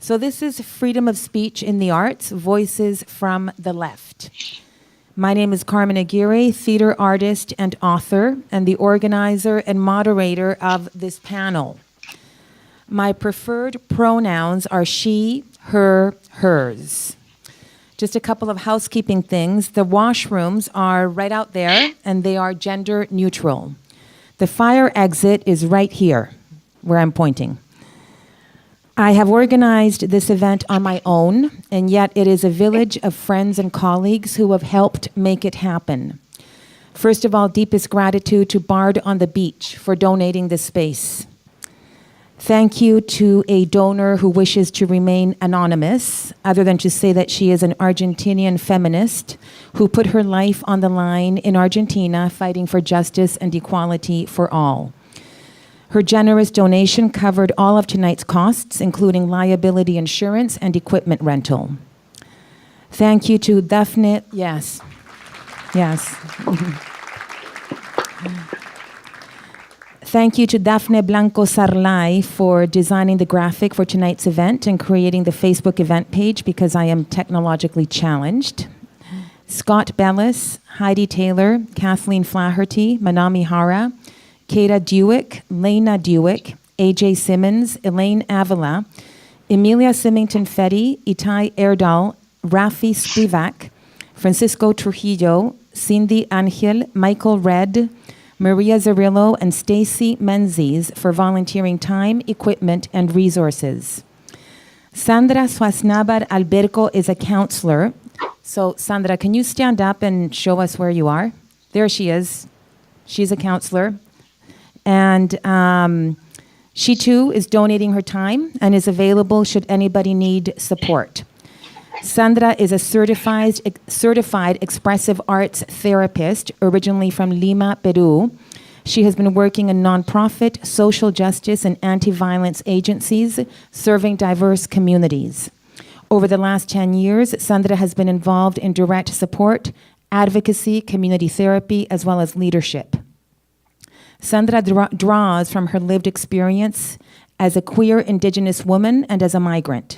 So this is Freedom of Speech in the Arts, Voices from the Left. My name is Carmen Aguirre, theater artist and author, and the organizer and moderator of this panel. My preferred pronouns are she, her, hers. Just a couple of housekeeping things. The washrooms are right out there, and they are gender neutral. The fire exit is right here, where I'm pointing. I have organized this event on my own, and yet it is a village of friends and colleagues who have helped make it happen. First of all, deepest gratitude to Bard on the Beach for donating this space. Thank you to a donor who wishes to remain anonymous, other than to say that she is an Argentinian feminist who put her life on the line in Argentina fighting for justice and equality for all. Her generous donation covered all of tonight's costs, including liability insurance and equipment rental. Thank you to Daphne, yes. Thank you to Daphne Blanco Sarlay for designing the graphic for tonight's event and creating the Facebook event page because I am technologically challenged. Scott Bellis, Heidi Taylor, Kathleen Flaherty, Manami Hara, Kata Dewick, Lena Dewick, AJ Simmons, Elaine Avila, Emilia Symington Fetty, Itai Erdal, Rafi Spivak, Francisco Trujillo, Cindy Angel, Michael Red, Maria Zarillo, and Stacy Menzies for volunteering time, equipment, and resources. Sandra Swasnabar Alberco is a counselor. So, Sandra, can you stand up and show us where you are? There she is. She's a counselor. And she, too, is donating her time and is available should anybody need support. Sandra is a certified expressive arts therapist, originally from Lima, Peru. She has been working in nonprofit, social justice, and anti-violence agencies serving diverse communities. Over the last 10 years, Sandra has been involved in direct support, advocacy, community therapy, as well as leadership. Sandra draws from her lived experience as a queer Indigenous woman and as a migrant.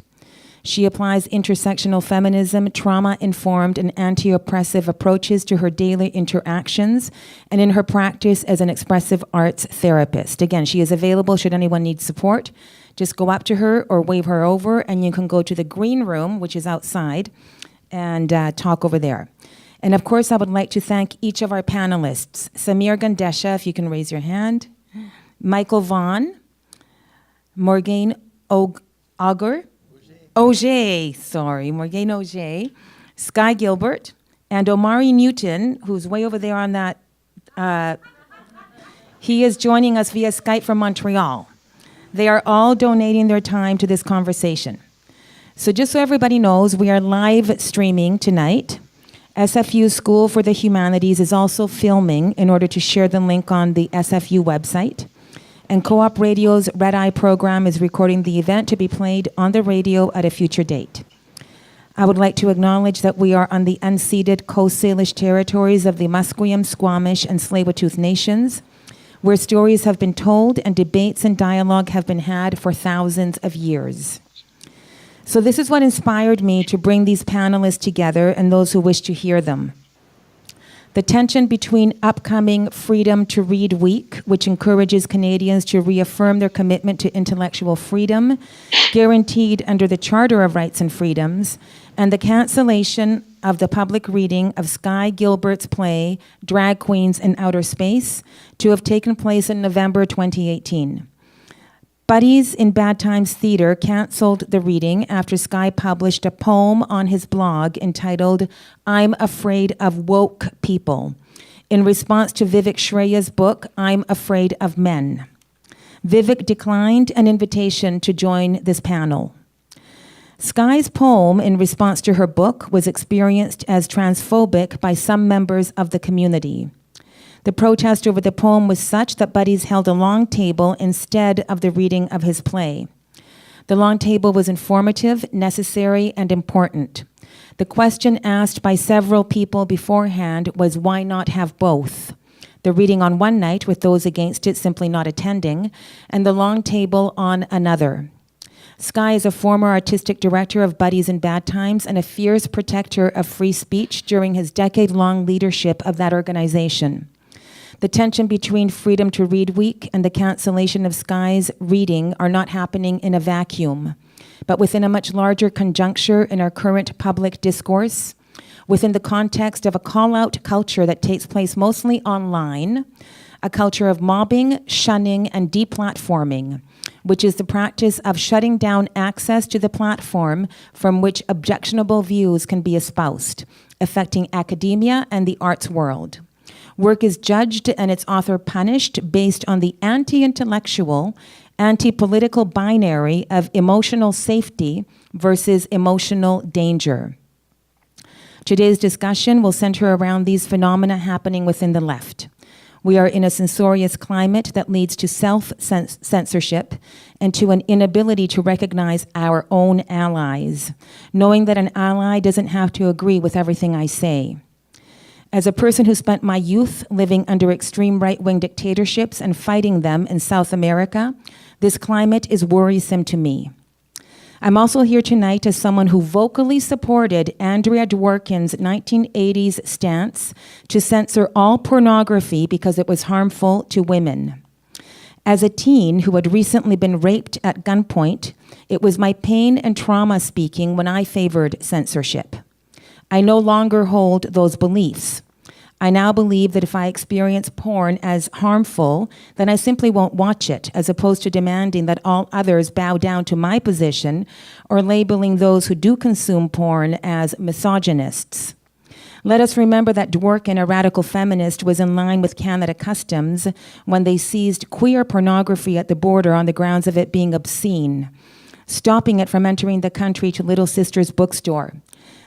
She applies intersectional feminism, trauma-informed, and anti-oppressive approaches to her daily interactions and in her practice as an expressive arts therapist. Again, she is available should anyone need support. Just go up to her or wave her over, and you can go to the green room, which is outside, and talk over there. And of course, I would like to thank each of our panelists. Samir Gandesha, if you can raise your hand. Micheal Vonn. Morgane Oger. Morgane Oger. Sky Gilbert. And Omari Newton, who's way over there on that. He is joining us via Skype from Montreal. They are all donating their time to this conversation. So just so everybody knows, we are live streaming tonight. SFU School for the Humanities is also filming in order to share the link on the SFU website. And Co-op Radio's Red Eye program is recording the event to be played on the radio at a future date. I would like to acknowledge that we are on the unceded Coast Salish territories of the Musqueam, Squamish, and Tsleil-Waututh nations, where stories have been told and debates and dialogue have been had for thousands of years. So this is what inspired me to bring these panelists together and those who wish to hear them. The tension between upcoming Freedom to Read Week, which encourages Canadians to reaffirm their commitment to intellectual freedom, guaranteed under the Charter of Rights and Freedoms, and the cancellation of the public reading of Sky Gilbert's play, Drag Queens in Outer Space, to have taken place in November 2018. Buddies in Bad Times Theatre canceled the reading after Sky published a poem on his blog entitled, I'm Afraid of Woke People, in response to Vivek Shreya's book, I'm Afraid of Men. Vivek declined an invitation to join this panel. Sky's poem in response to her book was experienced as transphobic by some members of the community. The protest over the poem was such that Buddies held a long table instead of the reading of his play. The long table was informative, necessary, and important. The question asked by several people beforehand was, why not have both? The reading on one night with those against it simply not attending, and the long table on another. Sky is a former artistic director of Buddies in Bad Times and a fierce protector of free speech during his decade-long leadership of that organization. The tension between Freedom to Read Week and the cancellation of Sky's reading are not happening in a vacuum, but within a much larger conjuncture in our current public discourse, within the context of a call-out culture that takes place mostly online, a culture of mobbing, shunning, and deplatforming, which is the practice of shutting down access to the platform from which objectionable views can be espoused, affecting academia and the arts world. Work is judged and its author punished based on the anti-intellectual, anti-political binary of emotional safety versus emotional danger. Today's discussion will center around these phenomena happening within the left. We are in a censorious climate that leads to self-censorship and to an inability to recognize our own allies, knowing that an ally doesn't have to agree with everything I say. As a person who spent my youth living under extreme right-wing dictatorships and fighting them in South America, this climate is worrisome to me. I'm also here tonight as someone who vocally supported Andrea Dworkin's 1980s stance to censor all pornography because it was harmful to women. As a teen who had recently been raped at gunpoint, it was my pain and trauma speaking when I favored censorship. I no longer hold those beliefs. I now believe that if I experience porn as harmful, then I simply won't watch it, as opposed to demanding that all others bow down to my position or labeling those who do consume porn as misogynists. Let us remember that Dworkin, a radical feminist, was in line with Canada Customs when they seized queer pornography at the border on the grounds of it being obscene, stopping it from entering the country to Little Sisters bookstore.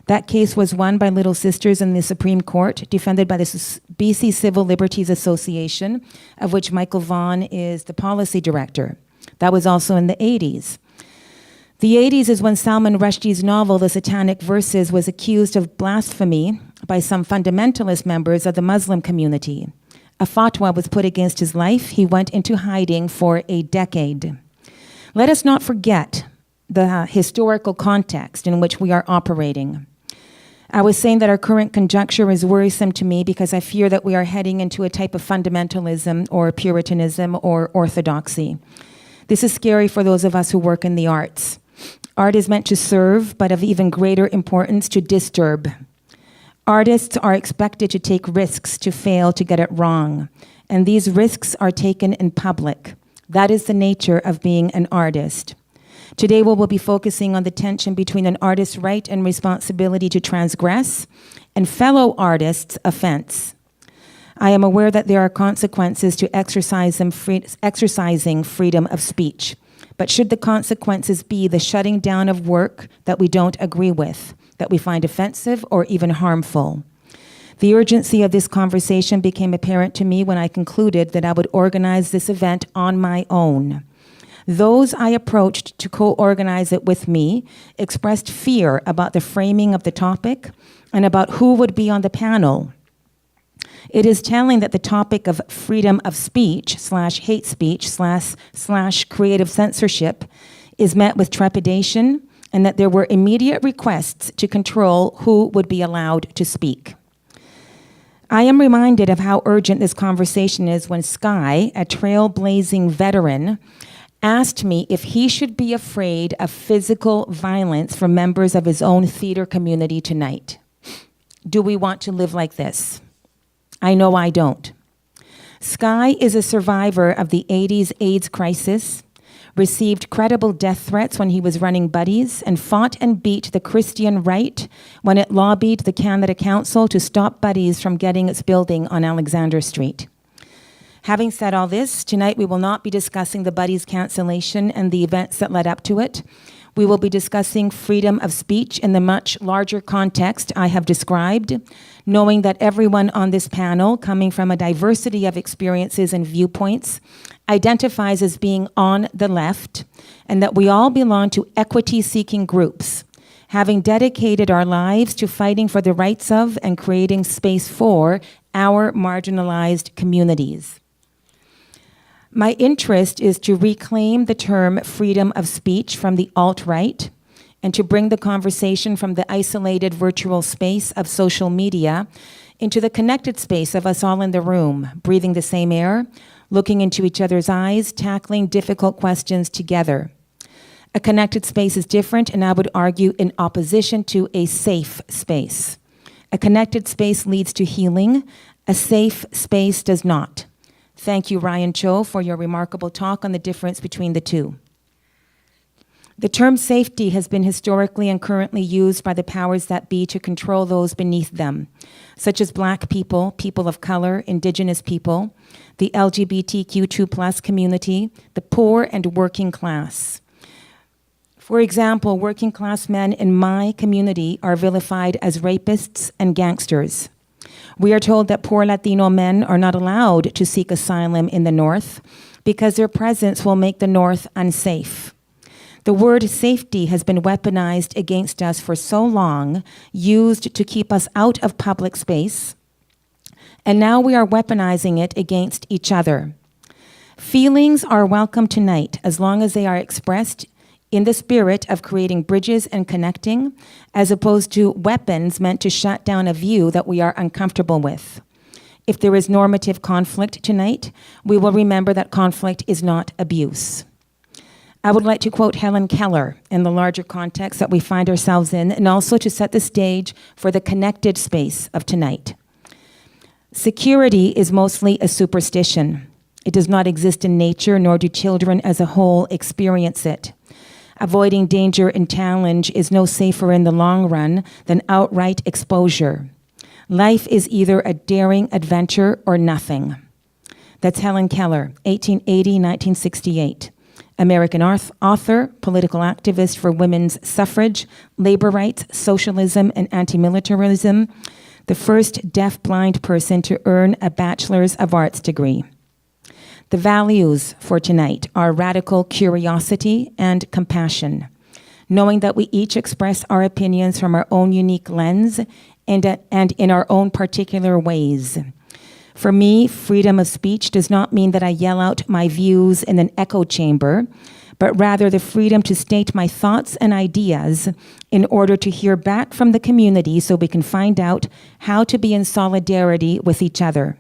That case was won by Little Sisters in the Supreme Court, defended by the BC Civil Liberties Association, of which Micheal Vonn is the policy director. That was also in the 80s. The 80s is when Salman Rushdie's novel, The Satanic Verses, was accused of blasphemy by some fundamentalist members of the Muslim community. A fatwa was put against his life. He went into hiding for a decade. Let us not forget the historical context in which we are operating. I was saying that our current conjuncture is worrisome to me because I fear that we are heading into a type of fundamentalism or Puritanism or orthodoxy. This is scary for those of us who work in the arts. Art is meant to serve, but of even greater importance, to disturb. Artists are expected to take risks, to fail, to get it wrong. And these risks are taken in public. That is the nature of being an artist. Today we will be focusing on the tension between an artist's right and responsibility to transgress and fellow artists' offense. I am aware that there are consequences to exercising freedom of speech, but should the consequences be the shutting down of work that we don't agree with, that we find offensive or even harmful? The urgency of this conversation became apparent to me when I concluded that I would organize this event on my own. Those I approached to co-organize it with me expressed fear about the framing of the topic and about who would be on the panel. It is telling that the topic of freedom of speech / hate speech / creative censorship is met with trepidation, and that there were immediate requests to control who would be allowed to speak. I am reminded of how urgent this conversation is when Sky, a trailblazing veteran, asked me if he should be afraid of physical violence from members of his own theater community tonight. Do we want to live like this? I know I don't. Sky is a survivor of the 80s AIDS crisis, received credible death threats when he was running Buddies, and fought and beat the Christian right when it lobbied the Canada Council to stop Buddies from getting its building on Alexander Street. Having said all this, tonight we will not be discussing the Buddies cancellation and the events that led up to it. We will be discussing freedom of speech in the much larger context I have described, knowing that everyone on this panel, coming from a diversity of experiences and viewpoints, identifies as being on the left, and that we all belong to equity-seeking groups, having dedicated our lives to fighting for the rights of and creating space for our marginalized communities. My interest is to reclaim the term freedom of speech from the alt-right and to bring the conversation from the isolated virtual space of social media into the connected space of us all in the room, breathing the same air, looking into each other's eyes, tackling difficult questions together. A connected space is different, and I would argue in opposition to a safe space. A connected space leads to healing. A safe space does not. Thank you, Ryan Cho, for your remarkable talk on the difference between the two. The term safety has been historically and currently used by the powers that be to control those beneath them, such as Black people, people of color, Indigenous people, the LGBTQ2+ community, the poor and working class. For example, working class men in my community are vilified as rapists and gangsters. We are told that poor Latino men are not allowed to seek asylum in the North because their presence will make the North unsafe. The word safety has been weaponized against us for so long, used to keep us out of public space, and now we are weaponizing it against each other. Feelings are welcome tonight as long as they are expressed in the spirit of creating bridges and connecting, as opposed to weapons meant to shut down a view that we are uncomfortable with. If there is normative conflict tonight, we will remember that conflict is not abuse. I would like to quote Helen Keller in the larger context that we find ourselves in, and also to set the stage for the connected space of tonight. Security is mostly a superstition. It does not exist in nature, nor do children as a whole experience it. Avoiding danger and challenge is no safer in the long run than outright exposure. Life is either a daring adventure or nothing. That's Helen Keller, 1880-1968. American author, political activist for women's suffrage, labor rights, socialism, and anti-militarism, the first deaf-blind person to earn a Bachelor's of Arts degree. The values for tonight are radical curiosity and compassion, knowing that we each express our opinions from our own unique lens and in our own particular ways. For me, freedom of speech does not mean that I yell out my views in an echo chamber, but rather the freedom to state my thoughts and ideas in order to hear back from the community so we can find out how to be in solidarity with each other.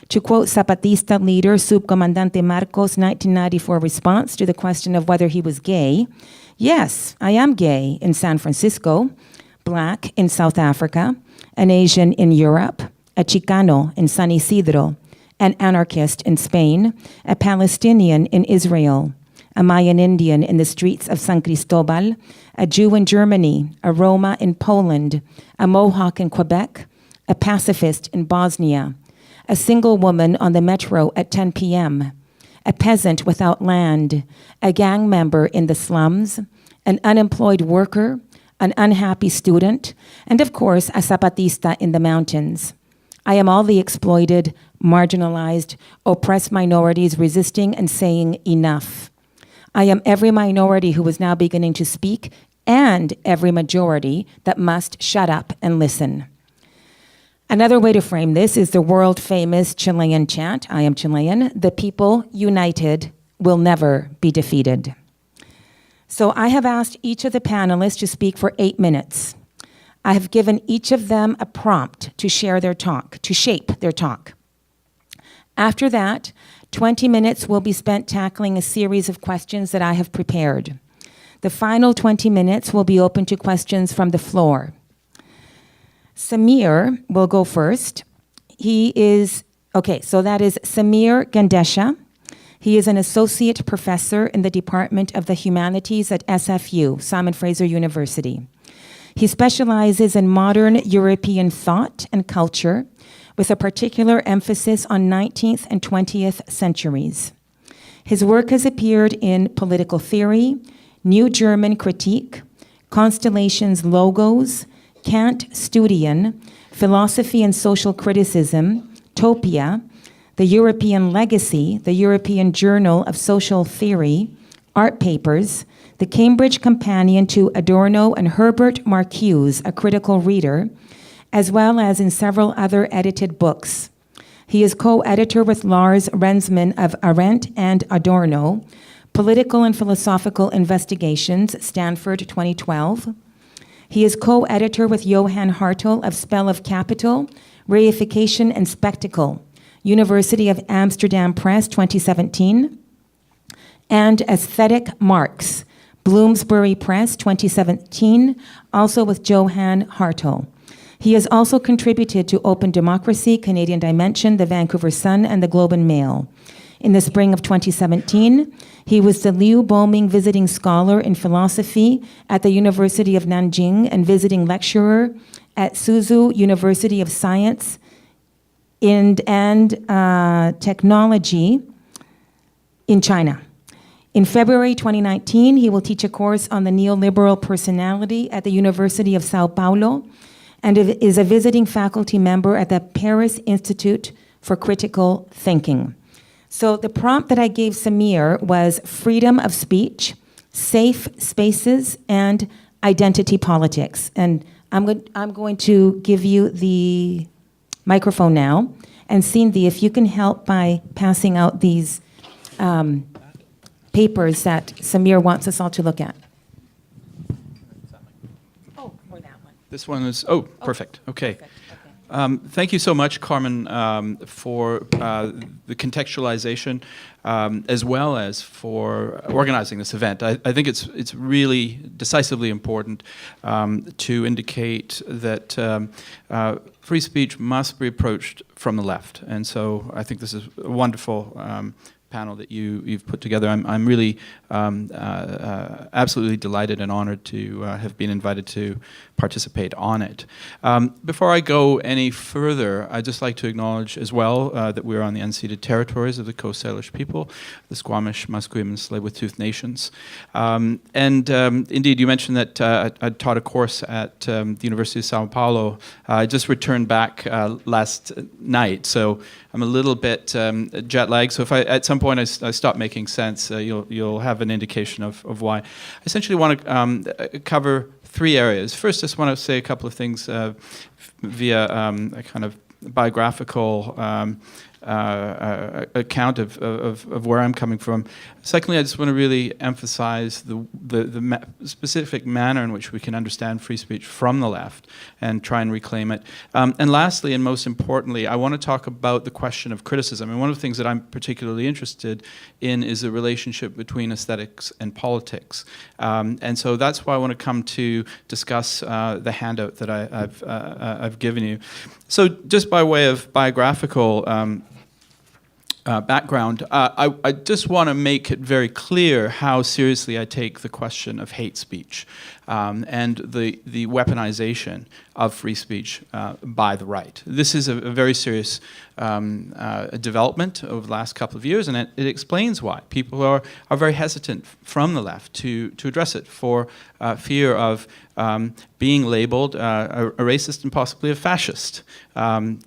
To quote Zapatista leader Subcomandante Marcos' 1994 response to the question of whether he was gay, yes, I am gay in San Francisco, Black in South Africa, an Asian in Europe, a Chicano in San Isidro, an anarchist in Spain, a Palestinian in Israel, a Mayan Indian in the streets of San Cristobal, a Jew in Germany, a Roma in Poland, a Mohawk in Quebec, a pacifist in Bosnia, a single woman on the metro at 10 p.m., a peasant without land, a gang member in the slums, an unemployed worker, an unhappy student, and of course, a Zapatista in the mountains. I am all the exploited, marginalized, oppressed minorities resisting and saying enough. I am every minority who is now beginning to speak and every majority that must shut up and listen. Another way to frame this is the world-famous Chilean chant, I am Chilean, the people united will never be defeated. So I have asked each of the panelists to speak for 8 minutes. I have given each of them a prompt to share their talk, to shape their talk. After that, 20 minutes will be spent tackling a series of questions that I have prepared. The final 20 minutes will be open to questions from the floor. Samir will go first. So that is Samir Gandesha. He is an associate professor in the Department of the Humanities at SFU, Simon Fraser University. He specializes in modern European thought and culture with a particular emphasis on 19th and 20th centuries. His work has appeared in Political Theory, New German Critique, Constellations Logos, Kant Studian, Philosophy and Social Criticism, Topia, The European Legacy, the European Journal of Social Theory, Art Papers, the Cambridge Companion to Adorno and Herbert Marcuse, A Critical Reader, as well as in several other edited books. He is co-editor with Lars Rensman of Arendt and Adorno, Political and Philosophical Investigations, Stanford 2012. He is co-editor with Johan Hartel of Spell of Capital, Reification and Spectacle, University of Amsterdam Press 2017, and Aesthetic Marx, Bloomsbury Press 2017, also with Johan Hartel. He has also contributed to Open Democracy, Canadian Dimension, the Vancouver Sun, and the Globe and Mail. In the spring of 2017, he was the Liu Boming Visiting Scholar in Philosophy at the University of Nanjing and visiting lecturer at Suzhou University of Science and Technology in China. In February 2019, he will teach a course on the neoliberal personality at the University of Sao Paulo and is a visiting faculty member at the Paris Institute for Critical Thinking. So the prompt that I gave Samir was freedom of speech, safe spaces, and identity politics. And I'm going to give you the microphone now. And Cindy, if you can help by passing out these papers that Samir wants us all to look at. Oh, or that one. This one is, perfect. Okay. Perfect. Thank you so much, Carmen, for the contextualization, as well as for organizing this event. I think it's really decisively important to indicate that free speech must be approached from the left. And so I think this is a wonderful panel that you've put together. I'm really absolutely delighted and honored to have been invited to participate on it. Before I go any further, I'd just like to acknowledge as well that we're on the unceded territories of the Coast Salish people, the Squamish, Musqueam, and Tsleil-Waututh nations. Indeed, you mentioned that I taught a course at the University of Sao Paulo. I just returned back last night, so I'm a little bit jet lagged. So if at some point I stop making sense, you'll have an indication of why. I essentially want to cover three areas. First, I just want to say a couple of things via a kind of biographical account of where I'm coming from. Secondly, I just want to really emphasize the specific manner in which we can understand free speech from the left and try and reclaim it. And lastly, and most importantly, I want to talk about the question of criticism. And one of the things that I'm particularly interested in is the relationship between aesthetics and politics. And so that's why I want to come to discuss the handout that I've given you. So just by way of biographical background, I just want to make it very clear how seriously I take the question of hate speech and the weaponization of free speech by the right. This is a very serious development over the last couple of years, and it explains why people are very hesitant from the left to address it for fear of being labeled a racist and possibly a fascist.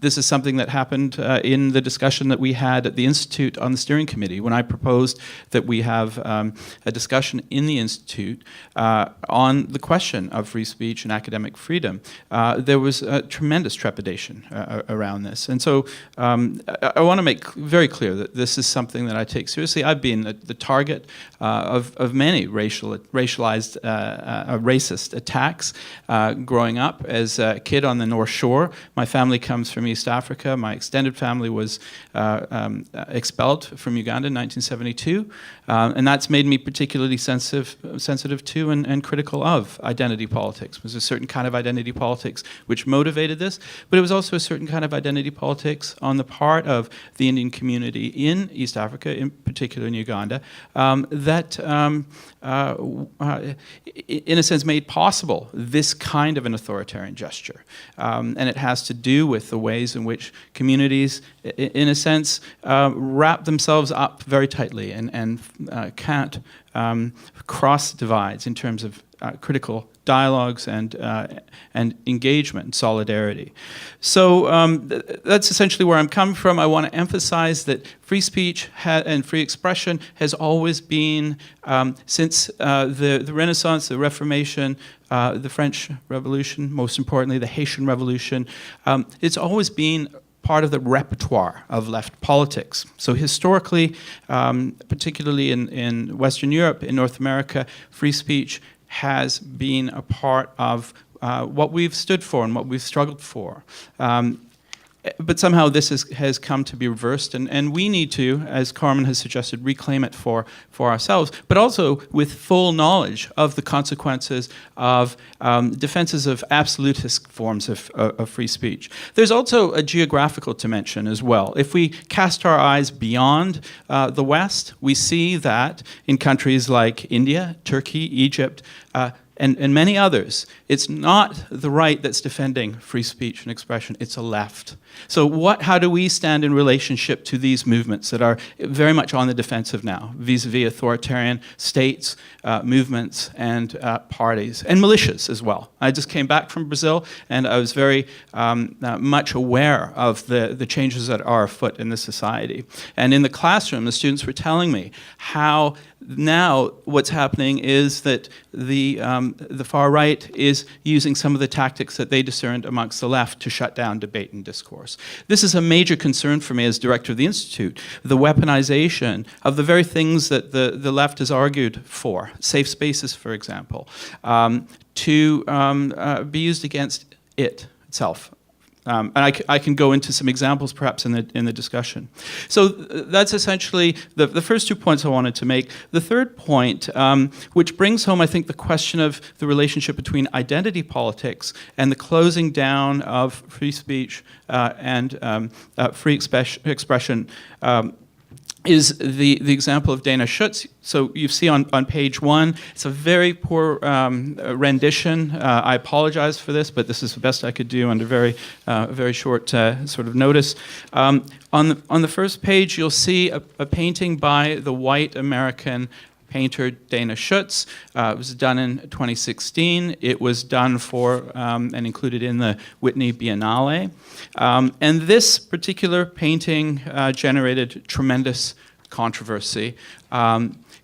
This is something that happened in the discussion that we had at the Institute on the steering committee when I proposed that we have a discussion in the Institute on the question of free speech and academic freedom. There was a tremendous trepidation around this. And so I want to make very clear that this is something that I take seriously. I've been the target of many racialized, racist attacks growing up as a kid on the North Shore. My family comes from East Africa. My extended family was expelled from Uganda in 1972. And that's made me particularly sensitive to and critical of identity politics. It was a certain kind of identity politics which motivated this, but it was also a certain kind of identity politics on the part of the Indian community in East Africa, in particular in Uganda, that in a sense made possible this kind of an authoritarian gesture. And it has to do with the ways in which communities, in a sense, wrap themselves up very tightly and can't cross divides in terms of critical dialogues and engagement and solidarity. So that's essentially where I'm coming from. I want to emphasize that free speech and free expression has always been, since the Renaissance, the Reformation, the French Revolution, most importantly the Haitian Revolution, it's always been part of the repertoire of left politics. So historically, particularly in Western Europe, in North America, free speech has been a part of what we've stood for and what we've struggled for. But somehow this has come to be reversed, and we need to, as Carmen has suggested, reclaim it for ourselves, but also with full knowledge of the consequences of defenses of absolutist forms of free speech. There's also a geographical dimension as well. If we cast our eyes beyond the West, we see that in countries like India, Turkey, Egypt, and many others, it's not the right that's defending free speech and expression, it's a left. So how do we stand in relationship to these movements that are very much on the defensive now, vis-a-vis authoritarian states, movements, and parties, and militias as well? I just came back from Brazil, and I was very much aware of the changes that are afoot in the society. And in the classroom, the students were telling me how now what's happening is that the far right is using some of the tactics that they discerned amongst the left to shut down debate and discourse. This is a major concern for me as director of the Institute, the weaponization of the very things that the left has argued for, safe spaces, for example, to be used against itself. And I can go into some examples perhaps in the discussion. So that's essentially the first 2 points I wanted to make. The third point, which brings home, I think, the question of the relationship between identity politics and the closing down of free speech and free expression, is the example of Dana Schutz. So you see on page 1, it's a very poor rendition. I apologize for this, but this is the best I could do under very short sort of notice. On the first page, you'll see a painting by the white American painter Dana Schutz. It was done in 2016. It was done for and included in the Whitney Biennale. And this particular painting generated tremendous controversy.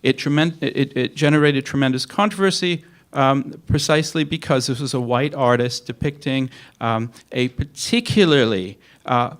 It generated tremendous controversy precisely because this was a white artist depicting a particularly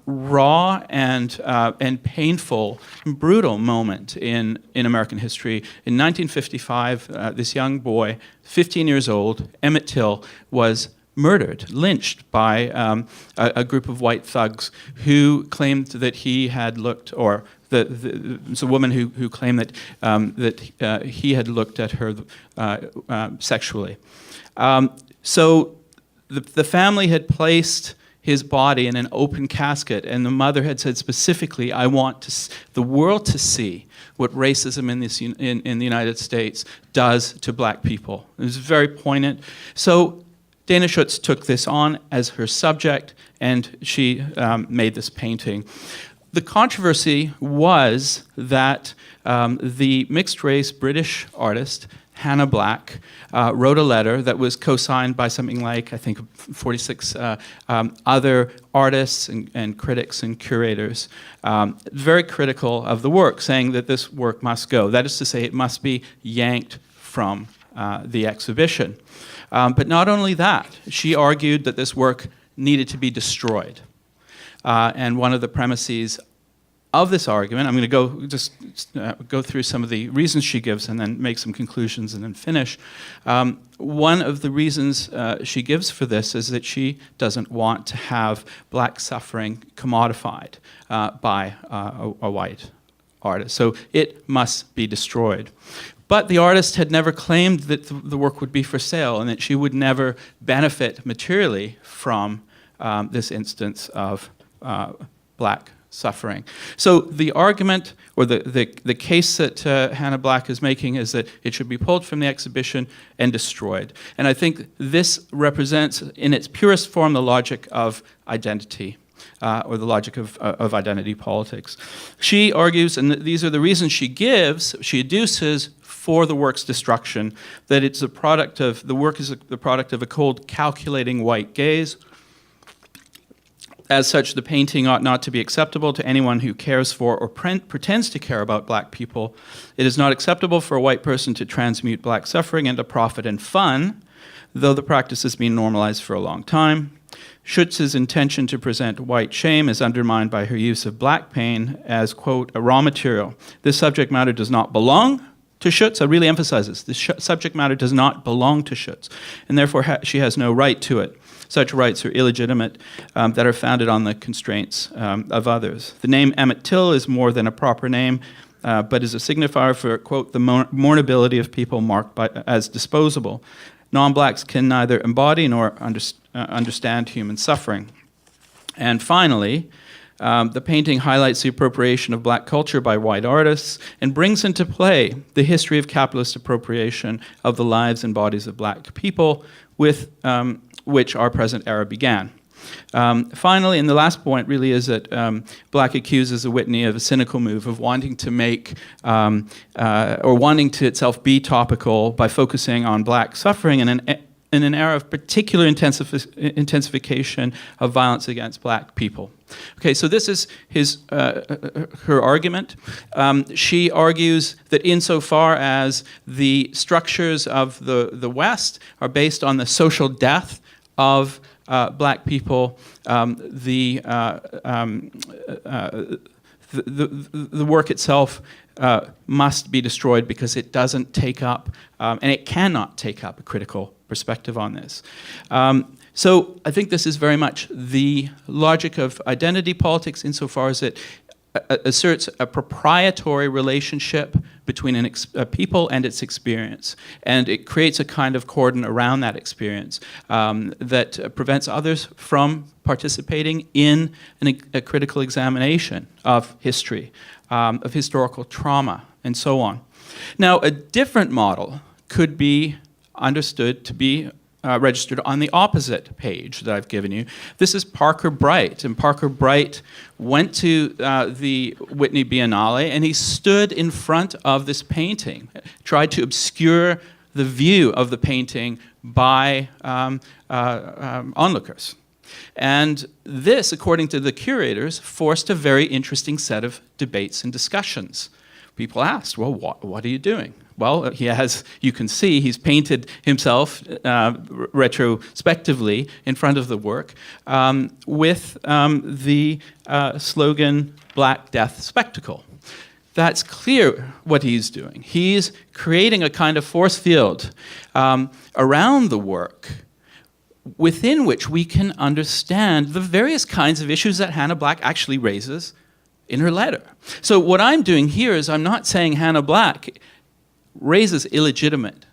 raw and painful, brutal moment in American history. In 1955, this young boy, 15 years old, Emmett Till, was murdered, lynched by a group of white thugs who claimed that he had looked, or it's a woman who claimed that he had looked at her sexually. So the family had placed his body in an open casket, and the mother had said specifically, I want the world to see what racism in the United States does to black people. It was very poignant. So Dana Schutz took this on as her subject, and she made this painting. The controversy was that the mixed-race British artist Hannah Black wrote a letter that was co-signed by something like, I think, 46 other artists and critics and curators, very critical of the work, saying that this work must go. That is to say, it must be yanked from the exhibition. But not only that, she argued that this work needed to be destroyed. And one of the premises of this argument, I'm going to go through some of the reasons she gives and then make some conclusions and then finish. One of the reasons she gives for this is that she doesn't want to have black suffering commodified by a white artist. So it must be destroyed. But the artist had never claimed that the work would be for sale and that she would never benefit materially from this instance of black suffering. So the argument, or the case that Hannah Black is making, is that it should be pulled from the exhibition and destroyed. And I think this represents, in its purest form, the logic of identity, or the logic of identity politics. She argues, and these are the reasons she gives, she adduces for the work's destruction, that it's the work is the product of a cold, calculating white gaze. As such, the painting ought not to be acceptable to anyone who cares for or pretends to care about black people. It is not acceptable for a white person to transmute black suffering into profit and fun, though the practice has been normalized for a long time. Schutz's intention to present white shame is undermined by her use of black pain as, quote, a raw material. This subject matter does not belong to Schutz. I really emphasize this. This subject matter does not belong to Schutz, and therefore she has no right to it. Such rights are illegitimate that are founded on the constraints of others. The name Emmett Till is more than a proper name, but is a signifier for, quote, the mournability of people marked as disposable. Non-blacks can neither embody nor understand human suffering. And finally, the painting highlights the appropriation of black culture by white artists and brings into play the history of capitalist appropriation of the lives and bodies of black people with which our present era began. Finally, and the last point really is that Black accuses Whitney of a cynical move of wanting to make, or wanting to itself be topical by focusing on black suffering in an era of particular intensification of violence against black people. Okay, so this is her argument. She argues that insofar as the structures of the West are based on the social death of black people, the work itself must be destroyed because it doesn't take up, and it cannot take up a critical perspective on this. So I think this is very much the logic of identity politics insofar as it asserts a proprietary relationship between a people and its experience. And it creates a kind of cordon around that experience that prevents others from participating in a critical examination of history, of historical trauma, and so on. Now, a different model could be understood to be registered on the opposite page that I've given you. This is Parker Bright, and Parker Bright went to the Whitney Biennale, and he stood in front of this painting, tried to obscure the view of the painting by onlookers. And this, according to the curators, forced a very interesting set of debates and discussions. People asked, well, what are you doing? Well, he has, you can see, he's painted himself retrospectively in front of the work with the slogan, Black Death Spectacle. That's clear what he's doing. He's creating a kind of force field around the work within which we can understand the various kinds of issues that Hannah Black actually raises in her letter. So what I'm doing here is I'm not saying Hannah Black raises illegitimate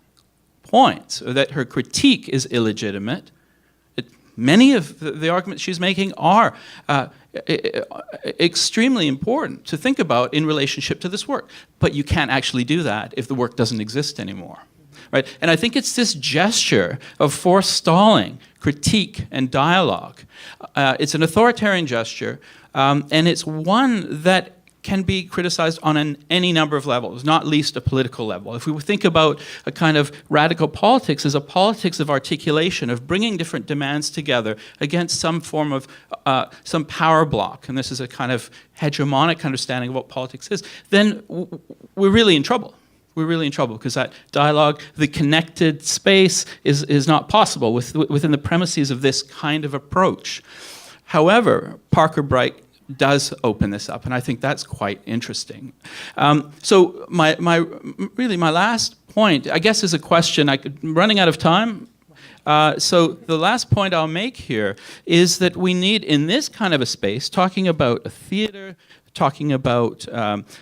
points, or that her critique is illegitimate. Many of the arguments she's making are extremely important to think about in relationship to this work. But you can't actually do that if the work doesn't exist anymore. Right? And I think it's this gesture of forestalling critique and dialogue. It's an authoritarian gesture, and it's one that can be criticized on any number of levels, not least a political level. If we think about a kind of radical politics as a politics of articulation, of bringing different demands together against some form of, some power block, and this is a kind of hegemonic understanding of what politics is, then we're really in trouble. We're really in trouble because that dialogue, the connected space, is not possible within the premises of this kind of approach. However, Parker Bright does open this up, and I think that's quite interesting. So my last point, I guess, is a question. I'm running out of time. So the last point I'll make here is that we need, in this kind of a space, talking about a theater, talking about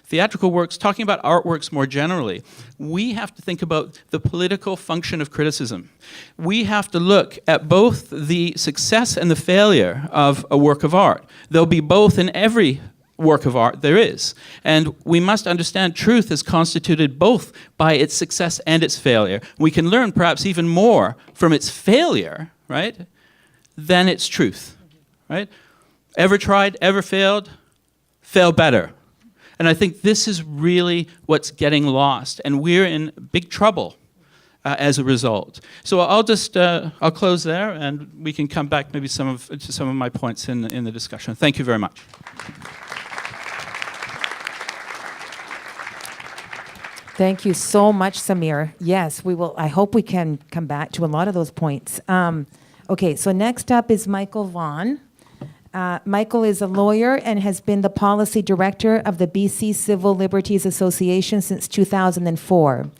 theatrical works, talking about artworks more generally, we have to think about the political function of criticism. We have to look at both the success and the failure of a work of art. There'll be both in every work of art there is. And we must understand truth is constituted both by its success and its failure. We can learn perhaps even more from its failure, right, than its truth, right? Ever tried, ever failed? Fail better. And I think this is really what's getting lost, and we're in big trouble as a result. So I'll close there, and we can come back maybe to some of my points in the discussion. Thank you very much. Thank you so much, Samir. Yes, we will. I hope we can come back to a lot of those points. Okay, so next up is Micheal Vonn. Micheal is a lawyer and has been the policy director of the BC Civil Liberties Association since 2004.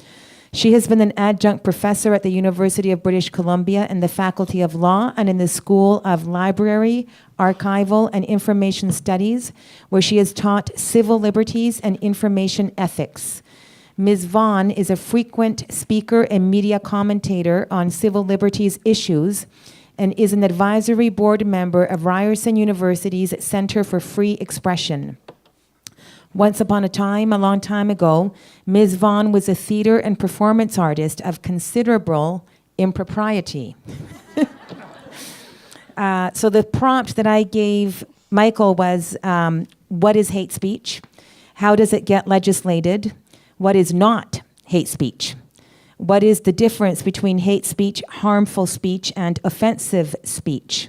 She has been an adjunct professor at the University of British Columbia in the Faculty of Law and in the School of Library, Archival, and Information Studies, where she has taught civil liberties and information ethics. Ms. Vonn is a frequent speaker and media commentator on civil liberties issues and is an advisory board member of Ryerson University's Center for Free Expression. Once upon a time, a long time ago, Ms. Vonn was a theater and performance artist of considerable impropriety. So the prompt that I gave Micheal was, what is hate speech? How does it get legislated? What is not hate speech? What is the difference between hate speech, harmful speech, and offensive speech?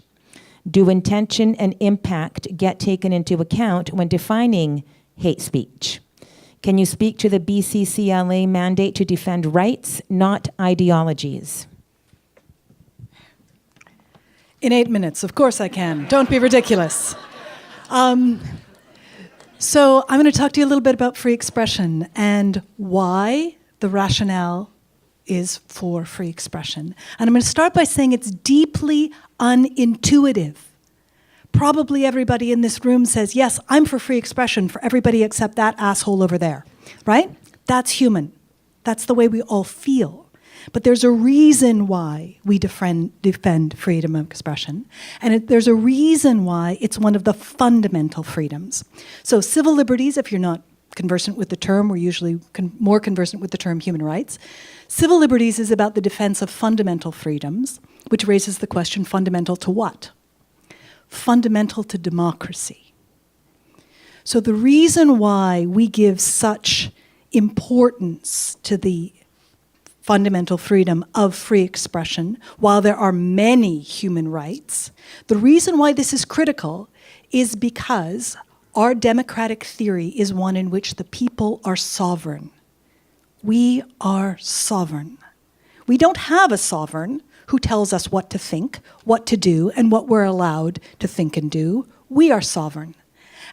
Do intention and impact get taken into account when defining hate speech? Can you speak to the BCCLA mandate to defend rights, not ideologies? In 8 minutes, of course I can. Don't be ridiculous. So I'm going to talk to you a little bit about free expression and why the rationale is for free expression. And I'm going to start by saying it's deeply unintuitive. Probably everybody in this room says, yes, I'm for free expression for everybody except that asshole over there, right? That's human. That's the way we all feel. But there's a reason why we defend freedom of expression, and there's a reason why it's one of the fundamental freedoms. So civil liberties, if you're not conversant with the term, we're usually more conversant with the term human rights. Civil liberties is about the defense of fundamental freedoms, which raises the question, fundamental to what? Fundamental to democracy. So the reason why we give such importance to the fundamental freedom of free expression, while there are many human rights, the reason why this is critical is because our democratic theory is one in which the people are sovereign. We are sovereign. We don't have a sovereign who tells us what to think, what to do, and what we're allowed to think and do. We are sovereign.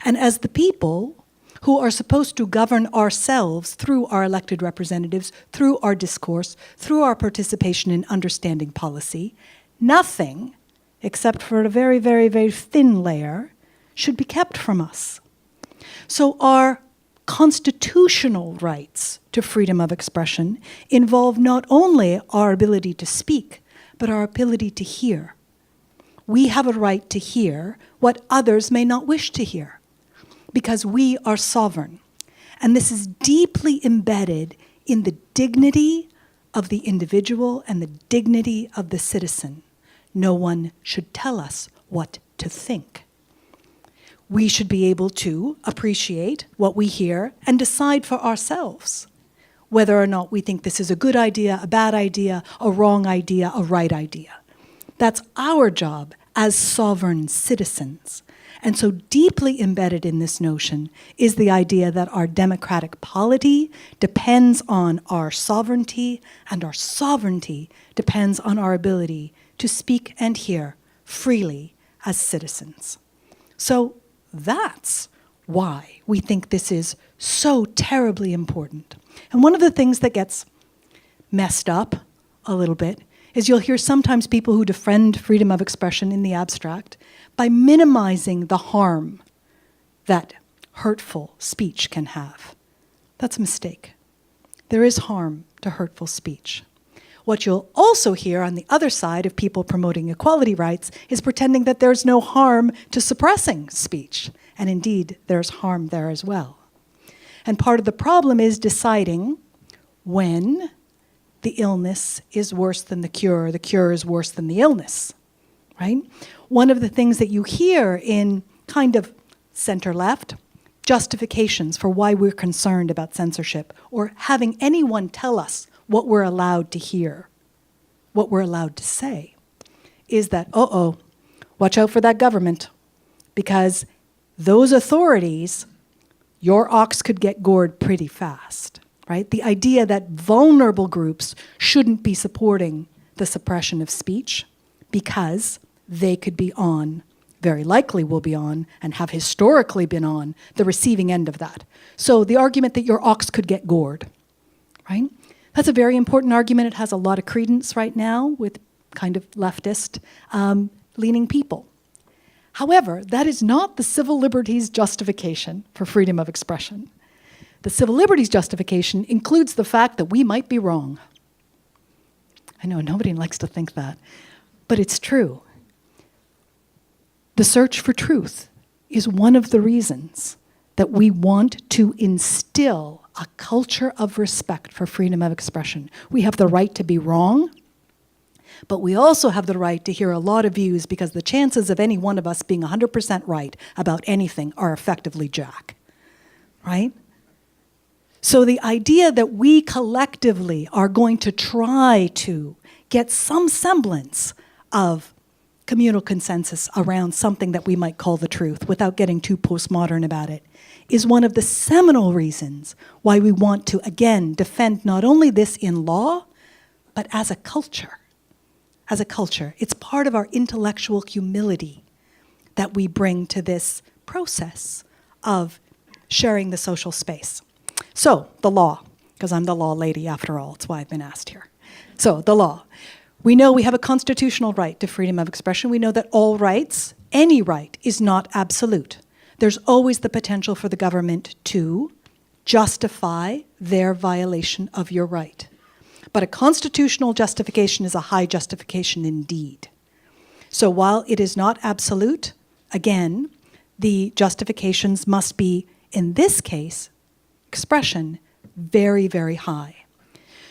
And as the people who are supposed to govern ourselves through our elected representatives, through our discourse, through our participation in understanding policy, nothing, except for a very, very, very thin layer, should be kept from us. So our constitutional rights to freedom of expression involve not only our ability to speak, but our ability to hear. We have a right to hear what others may not wish to hear, because we are sovereign. And this is deeply embedded in the dignity of the individual and the dignity of the citizen. No one should tell us what to think. We should be able to appreciate what we hear and decide for ourselves whether or not we think this is a good idea, a bad idea, a wrong idea, a right idea. That's our job as sovereign citizens. And so deeply embedded in this notion is the idea that our democratic polity depends on our sovereignty, and our sovereignty depends on our ability to speak and hear freely as citizens. So that's why we think this is so terribly important. And one of the things that gets messed up a little bit is you'll hear sometimes people who defend freedom of expression in the abstract by minimizing the harm that hurtful speech can have. That's a mistake. There is harm to hurtful speech. What you'll also hear on the other side of people promoting equality rights is pretending that there's no harm to suppressing speech. And indeed, there's harm there as well. And part of the problem is deciding when the illness is worse than the cure is worse than the illness, right? One of the things that you hear in kind of center-left justifications for why we're concerned about censorship, or having anyone tell us what we're allowed to hear, what we're allowed to say, is that, watch out for that government, because those authorities, your ox could get gored pretty fast, right? The idea that vulnerable groups shouldn't be supporting the suppression of speech because they could be on, very likely will be on, and have historically been on the receiving end of that. So the argument that your ox could get gored, right? That's a very important argument. It has a lot of credence right now with kind of leftist leaning people. However, that is not the civil liberties justification for freedom of expression. The civil liberties justification includes the fact that we might be wrong. I know nobody likes to think that, but it's true. The search for truth is one of the reasons that we want to instill a culture of respect for freedom of expression. We have the right to be wrong, but we also have the right to hear a lot of views because the chances of any one of us being 100% right about anything are effectively jack, right? So the idea that we collectively are going to try to get some semblance of communal consensus around something that we might call the truth without getting too postmodern about it is one of the seminal reasons why we want to, again, defend not only this in law, but as a culture. As a culture. It's part of our intellectual humility that we bring to this process of sharing the social space. So, the law, because I'm the law lady after all, that's why I've been asked here. So, the law. We know we have a constitutional right to freedom of expression. We know that all rights, any right, is not absolute. There's always the potential for the government to justify their violation of your right. But a constitutional justification is a high justification indeed. So while it is not absolute, again, the justifications must be, in this case, expression, very, very high.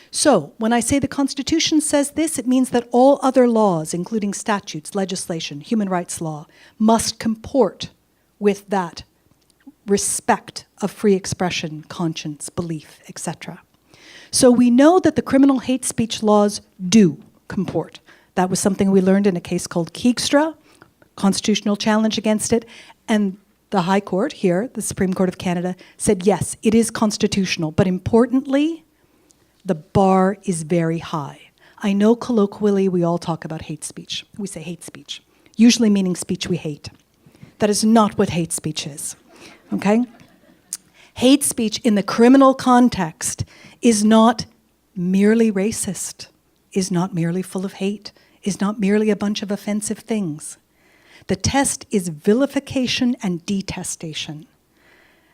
So when I say the Constitution says this, it means that all other laws, including statutes, legislation, human rights law, must comport with that respect of free expression, conscience, belief, etc. So we know that the criminal hate speech laws do comport. That was something we learned in a case called Keegstra, constitutional challenge against it, and the High Court here, the Supreme Court of Canada, said yes, it is constitutional, but importantly, the bar is very high. I know colloquially we all talk about hate speech. We say hate speech, usually meaning speech we hate. That is not what hate speech is, okay? Hate speech in the criminal context is not merely racist, is not merely full of hate, is not merely a bunch of offensive things. The test is vilification and detestation.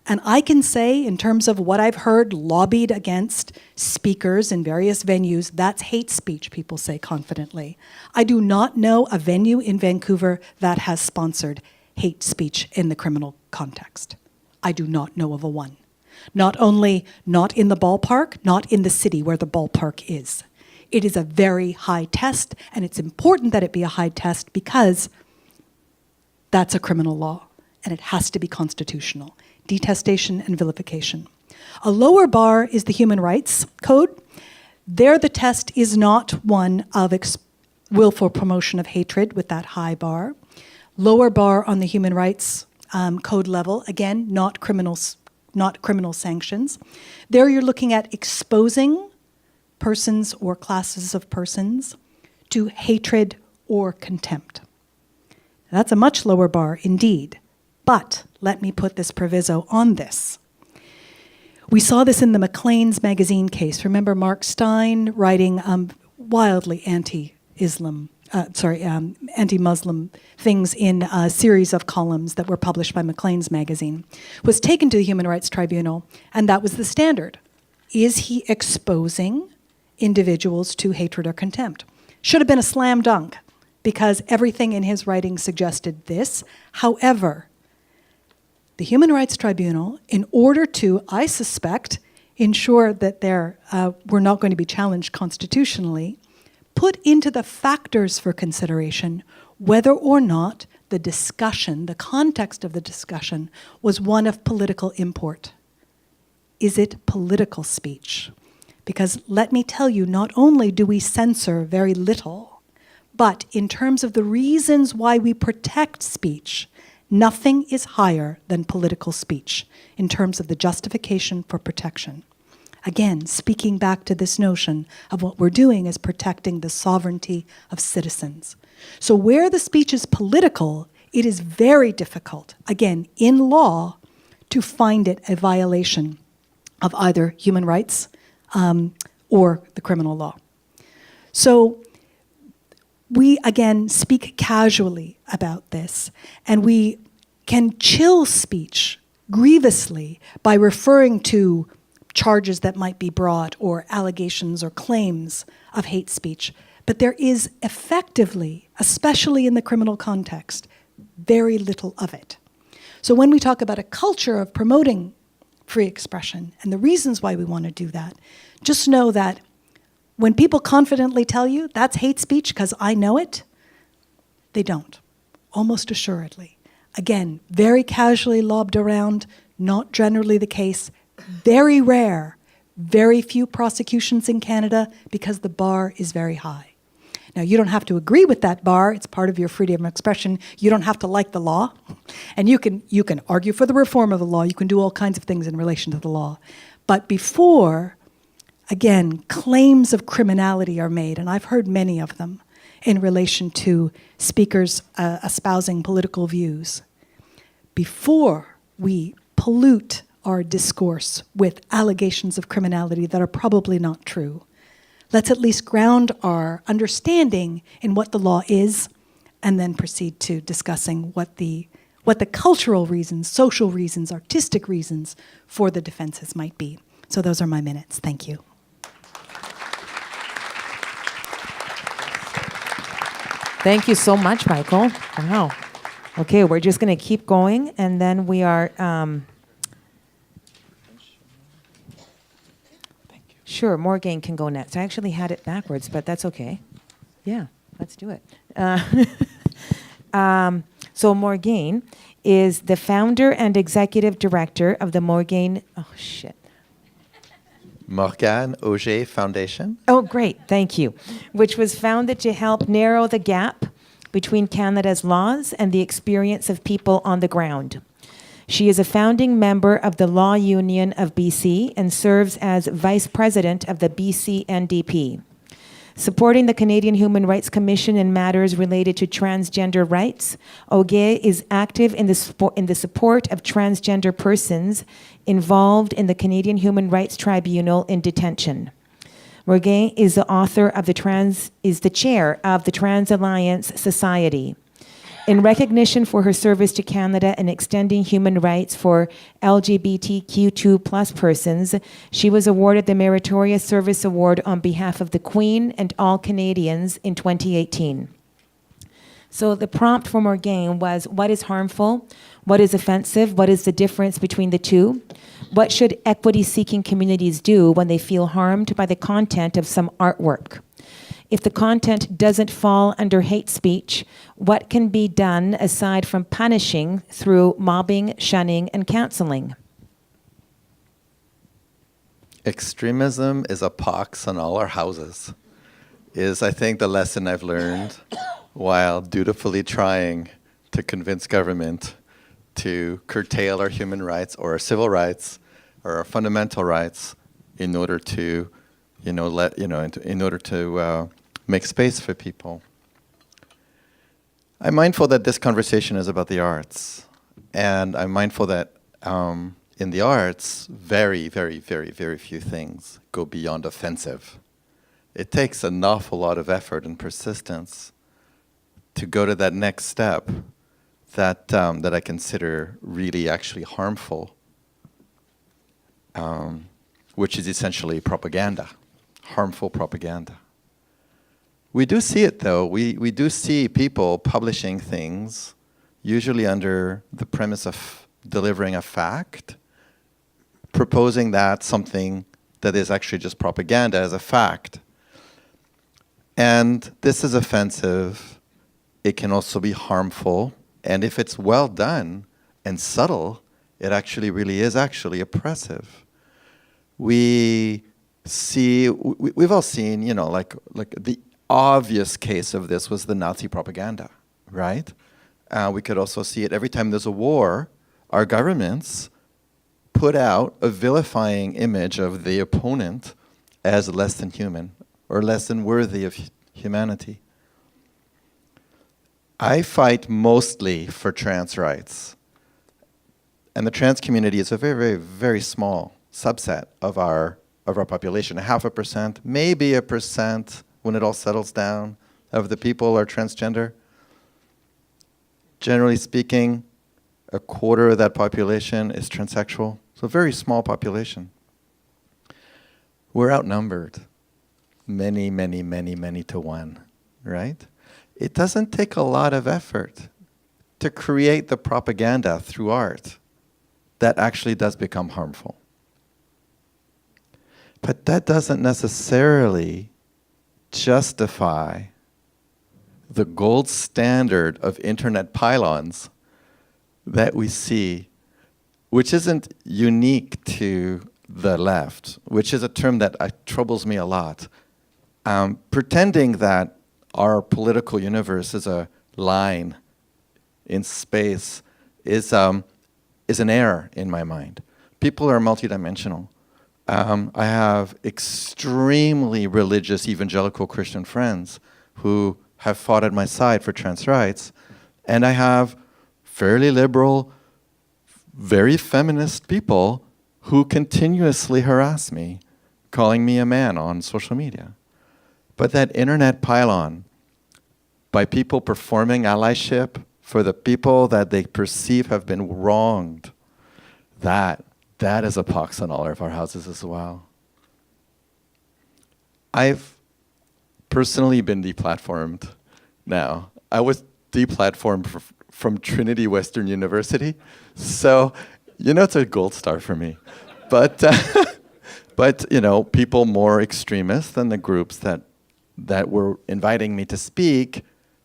And I can say, in terms of what I've heard lobbied against speakers in various venues, that's hate speech, people say confidently. I do not know a venue in Vancouver that has sponsored hate speech in the criminal context. I do not know of a one. Not only not in the ballpark, not in the city where the ballpark is. It is a very high test, and it's important that it be a high test because that's a criminal law, and it has to be constitutional. Detestation and vilification. A lower bar is the Human Rights Code. There the test is not one of willful promotion of hatred with that high bar. Lower bar on the Human Rights Code level, again, not criminal sanctions. There you're looking at exposing persons or classes of persons to hatred or contempt. That's a much lower bar indeed. But let me put this proviso on this. We saw this in the Maclean's magazine case. Remember Mark Stein writing wildly anti-Muslim things in a series of columns that were published by Maclean's magazine, was taken to the Human Rights Tribunal, and that was the standard. Is he exposing individuals to hatred or contempt? Should have been a slam dunk, because everything in his writing suggested this. However, the Human Rights Tribunal, in order to, I suspect, ensure that we're not going to be challenged constitutionally, put into the factors for consideration whether or not the discussion, the context of the discussion, was one of political import. Is it political speech? Because let me tell you, not only do we censor very little, but in terms of the reasons why we protect speech, nothing is higher than political speech in terms of the justification for protection. Again, speaking back to this notion of what we're doing is protecting the sovereignty of citizens. So where the speech is political, it is very difficult, again, in law, to find it a violation of either human rights or the criminal law. So we, again, speak casually about this, and we can chill speech grievously by referring to charges that might be brought or allegations or claims of hate speech. But there is effectively, especially in the criminal context, very little of it. So when we talk about a culture of promoting free expression and the reasons why we want to do that, just know that when people confidently tell you that's hate speech because I know it, they don't, almost assuredly. Again, very casually lobbed around, not generally the case, very rare, very few prosecutions in Canada because the bar is very high. Now, you don't have to agree with that bar. It's part of your freedom of expression. You don't have to like the law. And you can argue for the reform of the law. You can do all kinds of things in relation to the law. But before, again, claims of criminality are made, and I've heard many of them in relation to speakers espousing political views. Before we pollute our discourse with allegations of criminality that are probably not true, let's at least ground our understanding in what the law is, and then proceed to discussing what the cultural reasons, social reasons, artistic reasons for the defenses might be. So those are my minutes. Thank you. Thank you so much, Michael. Wow. Okay, we're just going to keep going, and then we are... Sure, Morgane can go next. I actually had it backwards, but that's okay. Yeah, let's do it. So Morgane is the founder and executive director of the Morgane Oger Foundation. Oh, great, thank you. Which was founded to help narrow the gap between Canada's laws and the experience of people on the ground. She is a founding member of the Law Union of BC and serves as vice president of the BC NDP. Supporting the Canadian Human Rights Commission in matters related to transgender rights, Oger is active in the support of transgender persons involved in the Canadian Human Rights Tribunal in detention. Morgane is the chair of the Trans Alliance Society. In recognition for her service to Canada and extending human rights for LGBTQ2+ persons, she was awarded the Meritorious Service Award on behalf of the Queen and all Canadians in 2018. So the prompt for Morgane was, what is harmful? What is offensive? What is the difference between the two? What should equity-seeking communities do when they feel harmed by the content of some artwork? If the content doesn't fall under hate speech, what can be done aside from punishing through mobbing, shunning, and counseling? Extremism is a pox on all our houses, is I think the lesson I've learned while dutifully trying to convince government to curtail our human rights or our civil rights or our fundamental rights in order to, in order to make space for people. I'm mindful that this conversation is about the arts, and I'm mindful that in the arts, very, very, very, very few things go beyond offensive. It takes an awful lot of effort and persistence to go to that next step that I consider really actually harmful, which is essentially propaganda, harmful propaganda. We do see it, though. We do see people publishing things, usually under the premise of delivering a fact, proposing that something that is actually just propaganda as a fact. And this is offensive. It can also be harmful. And if it's well done and subtle, it actually really is actually oppressive. We've all seen, like the obvious case of this was the Nazi propaganda, right? We could also see it every time there's a war, our governments put out a vilifying image of the opponent as less than human or less than worthy of humanity. I fight mostly for trans rights. And the trans community is a very, very, very small subset of our population. 0.5%, maybe 1% when it all settles down of the people are transgender. Generally speaking, 1/4 of that population is transsexual. So a very small population. We're outnumbered many, many, many, many to one, right? It doesn't take a lot of effort to create the propaganda through art that actually does become harmful. But that doesn't necessarily justify the gold standard of internet pylons that we see, which isn't unique to the left, which is a term that troubles me a lot. Pretending that our political universe is a line in space is an error in my mind. People are multidimensional. I have extremely religious evangelical Christian friends who have fought at my side for trans rights, and I have fairly liberal, very feminist people who continuously harass me, calling me a man on social media. But that internet pylon, by people performing allyship for the people that they perceive have been wronged, that is a pox on all of our houses as well. I've personally been deplatformed now. I was deplatformed from Trinity Western University, so it's a gold star for me. But but people more extremist than the groups that were inviting me to speak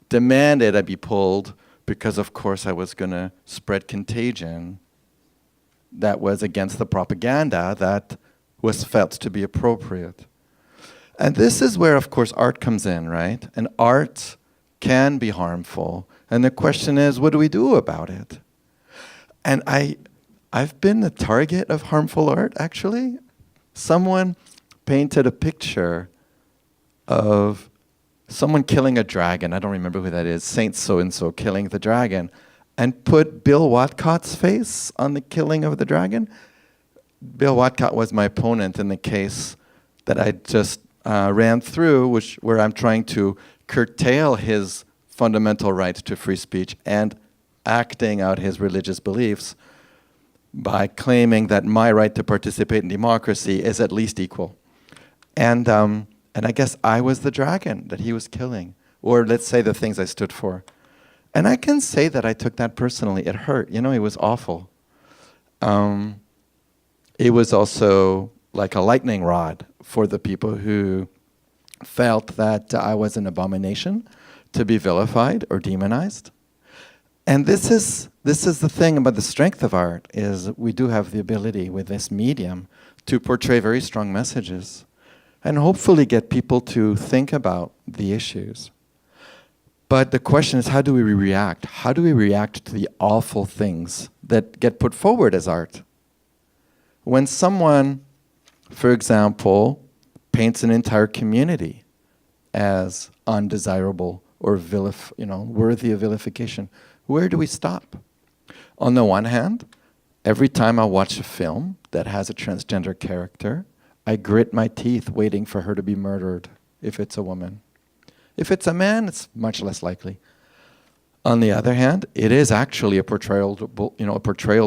demanded I be pulled because, of course, I was going to spread contagion that was against the propaganda that was felt to be appropriate. And this is where, of course, art comes in, right? And art can be harmful. And the question is, what do we do about it? And I've been the target of harmful art, actually. Someone painted a picture of someone killing a dragon. I don't remember who that is. Saint so-and-so killing the dragon. And put Bill Watcott's face on the killing of the dragon. Bill Watcott was my opponent in the case that I just ran through, where I'm trying to curtail his fundamental right to free speech and acting out his religious beliefs by claiming that my right to participate in democracy is at least equal. And I guess I was the dragon that he was killing, or let's say the things I stood for. And I can say that I took that personally. It hurt. It was awful. It was also like a lightning rod for the people who felt that I was an abomination to be vilified or demonized. And this is the thing about the strength of art, is we do have the ability with this medium to portray very strong messages and hopefully get people to think about the issues. But the question is, how do we react? How do we react to the awful things that get put forward as art? When someone, for example, paints an entire community as undesirable or worthy of vilification, where do we stop? On the one hand, every time I watch a film that has a transgender character, I grit my teeth waiting for her to be murdered if it's a woman. If it's a man, it's much less likely. On the other hand, it is actually a portrayal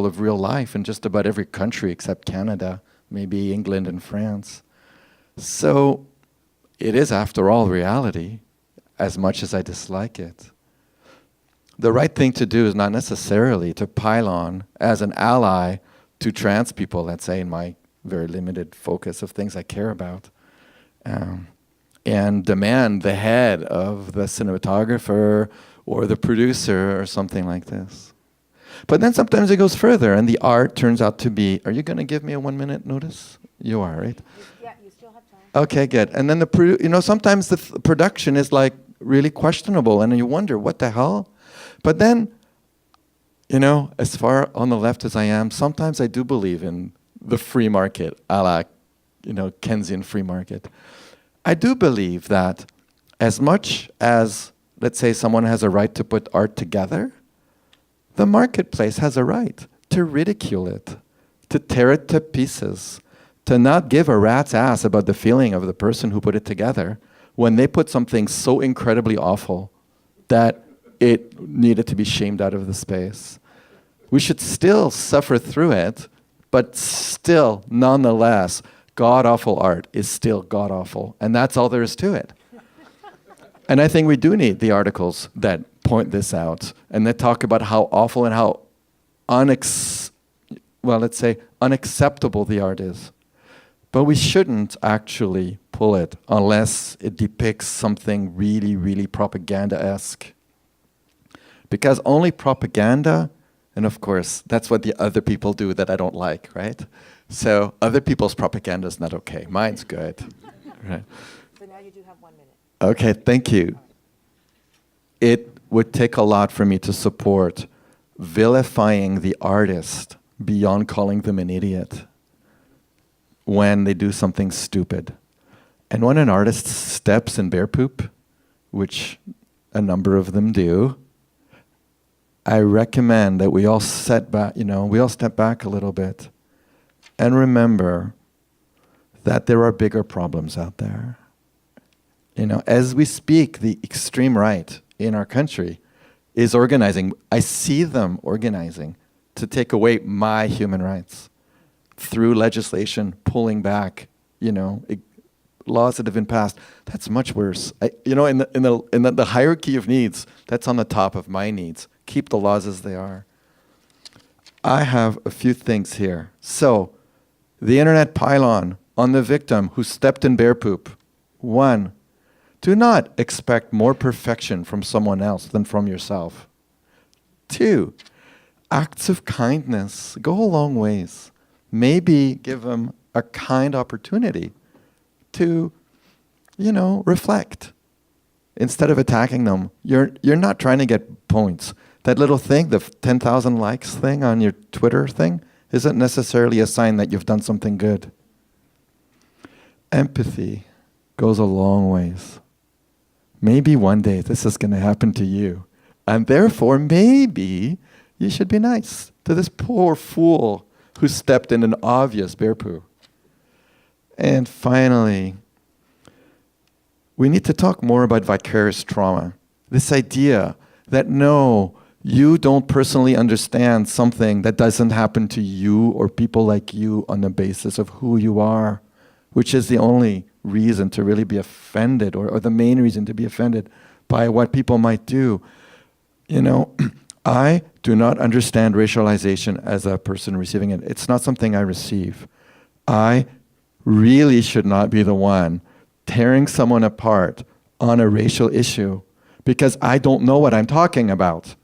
of real life in just about every country except Canada, maybe England and France. So it is, after all, reality, as much as I dislike it. The right thing to do is not necessarily to pile on as an ally to trans people, let's say, in my very limited focus of things I care about. And demand the head of the cinematographer or the producer or something like this. But then sometimes it goes further, and the art turns out to be, are you going to give me a 1-minute notice? You are, right? Yeah, you still have time. Okay, good. And then sometimes the production is like really questionable, and you wonder, what the hell? But then, as far on the left as I am, sometimes I do believe in the free market, a la, Keynesian free market. I do believe that as much as, let's say, someone has a right to put art together, the marketplace has a right to ridicule it, to tear it to pieces, to not give a rat's ass about the feeling of the person who put it together when they put something so incredibly awful that it needed to be shamed out of the space. We should still suffer through it, but still, nonetheless, god-awful art is still god-awful, and that's all there is to it. And I think we do need the articles that point this out and that talk about how awful and how unacceptable the art is. But we shouldn't actually pull it unless it depicts something really, really propaganda-esque. Because only propaganda, and of course, that's what the other people do that I don't like, right? So other people's propaganda is not okay. Mine's good. Right. So now you do have 1 minute. Okay, thank you. It would take a lot for me to support vilifying the artist beyond calling them an idiot when they do something stupid. And when an artist steps in bear poop, which a number of them do, I recommend that we all step back a little bit and remember that there are bigger problems out there. As we speak, the extreme right in our country is organizing. I see them organizing to take away my human rights through legislation, pulling back, laws that have been passed. That's much worse. In the hierarchy of needs, that's on the top of my needs. Keep the laws as they are. I have a few things here. So, the internet pylon on the victim who stepped in bear poop. 1, do not expect more perfection from someone else than from yourself. 2, acts of kindness go a long ways. Maybe give them a kind opportunity to, reflect. Instead of attacking them, you're not trying to get points. That little thing, the 10,000 likes thing on your Twitter thing, isn't necessarily a sign that you've done something good. Empathy goes a long ways. Maybe one day this is going to happen to you. And therefore, maybe you should be nice to this poor fool who stepped in an obvious bear poo. And finally, we need to talk more about vicarious trauma. This idea that no, you don't personally understand something that doesn't happen to you or people like you on the basis of who you are, which is the only reason to really be offended or the main reason to be offended by what people might do. I do not understand racialization as a person receiving it. It's not something I receive. I really should not be the one tearing someone apart on a racial issue because I don't know what I'm talking about.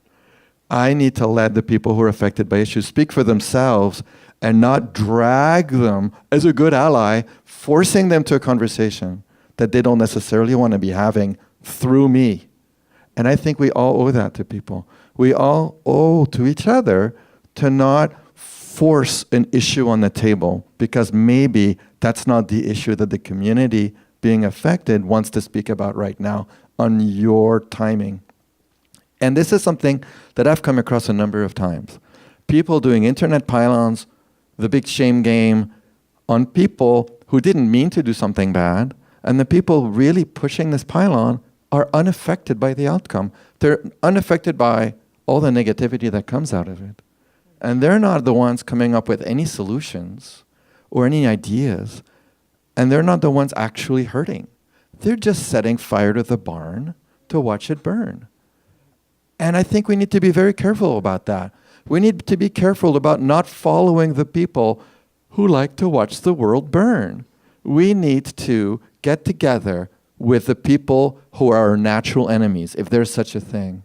I need to let the people who are affected by issues speak for themselves and not drag them as a good ally, forcing them to a conversation that they don't necessarily want to be having through me. And I think we all owe that to people. We all owe to each other to not force an issue on the table because maybe that's not the issue that the community being affected wants to speak about right now on your timing. And this is something that I've come across a number of times. People doing internet pylons, the big shame game on people who didn't mean to do something bad, and the people really pushing this pylon are unaffected by the outcome. They're unaffected by all the negativity that comes out of it. And they're not the ones coming up with any solutions or any ideas, and they're not the ones actually hurting. They're just setting fire to the barn to watch it burn. And I think we need to be very careful about that. We need to be careful about not following the people who like to watch the world burn. We need to get together with the people who are our natural enemies, if there's such a thing.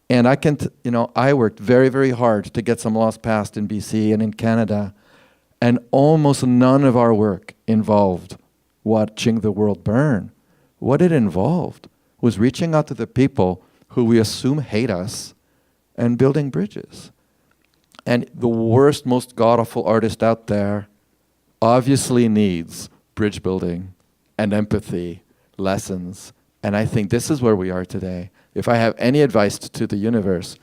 And I worked very, very hard to get some laws passed in BC and in Canada, and almost none of our work involved watching the world burn. What it involved was reaching out to the people who we assume hate us and building bridges. And the worst, most god-awful artist out there obviously needs bridge building and empathy lessons. And I think this is where we are today. If I have any advice to the universe,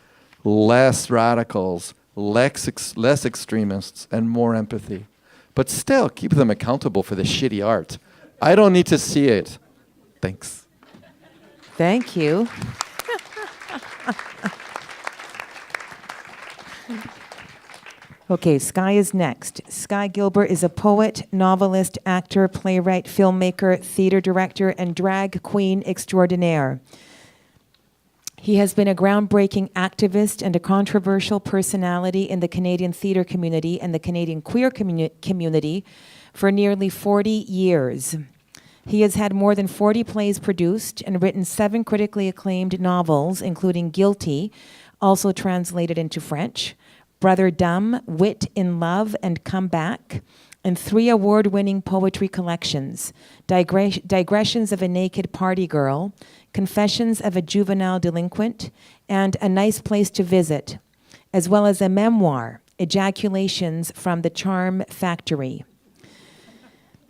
less radicals, less extremists, and more empathy. But still, keep them accountable for the shitty art. I don't need to see it. Thanks. Thank you. Okay, Sky is next. Sky Gilbert is a poet, novelist, actor, playwright, filmmaker, theater director, and drag queen extraordinaire. He has been a groundbreaking activist and a controversial personality in the Canadian theater community and the Canadian queer community for nearly 40 years. He has had more than 40 plays produced and written 7 critically acclaimed novels, including Guilty, also translated into French, Brother Dumb, Wit in Love, and Come Back, and 3 award-winning poetry collections, Digressions of a Naked Party Girl, Confessions of a Juvenile Delinquent, and A Nice Place to Visit, as well as a memoir, Ejaculations from the Charm Factory.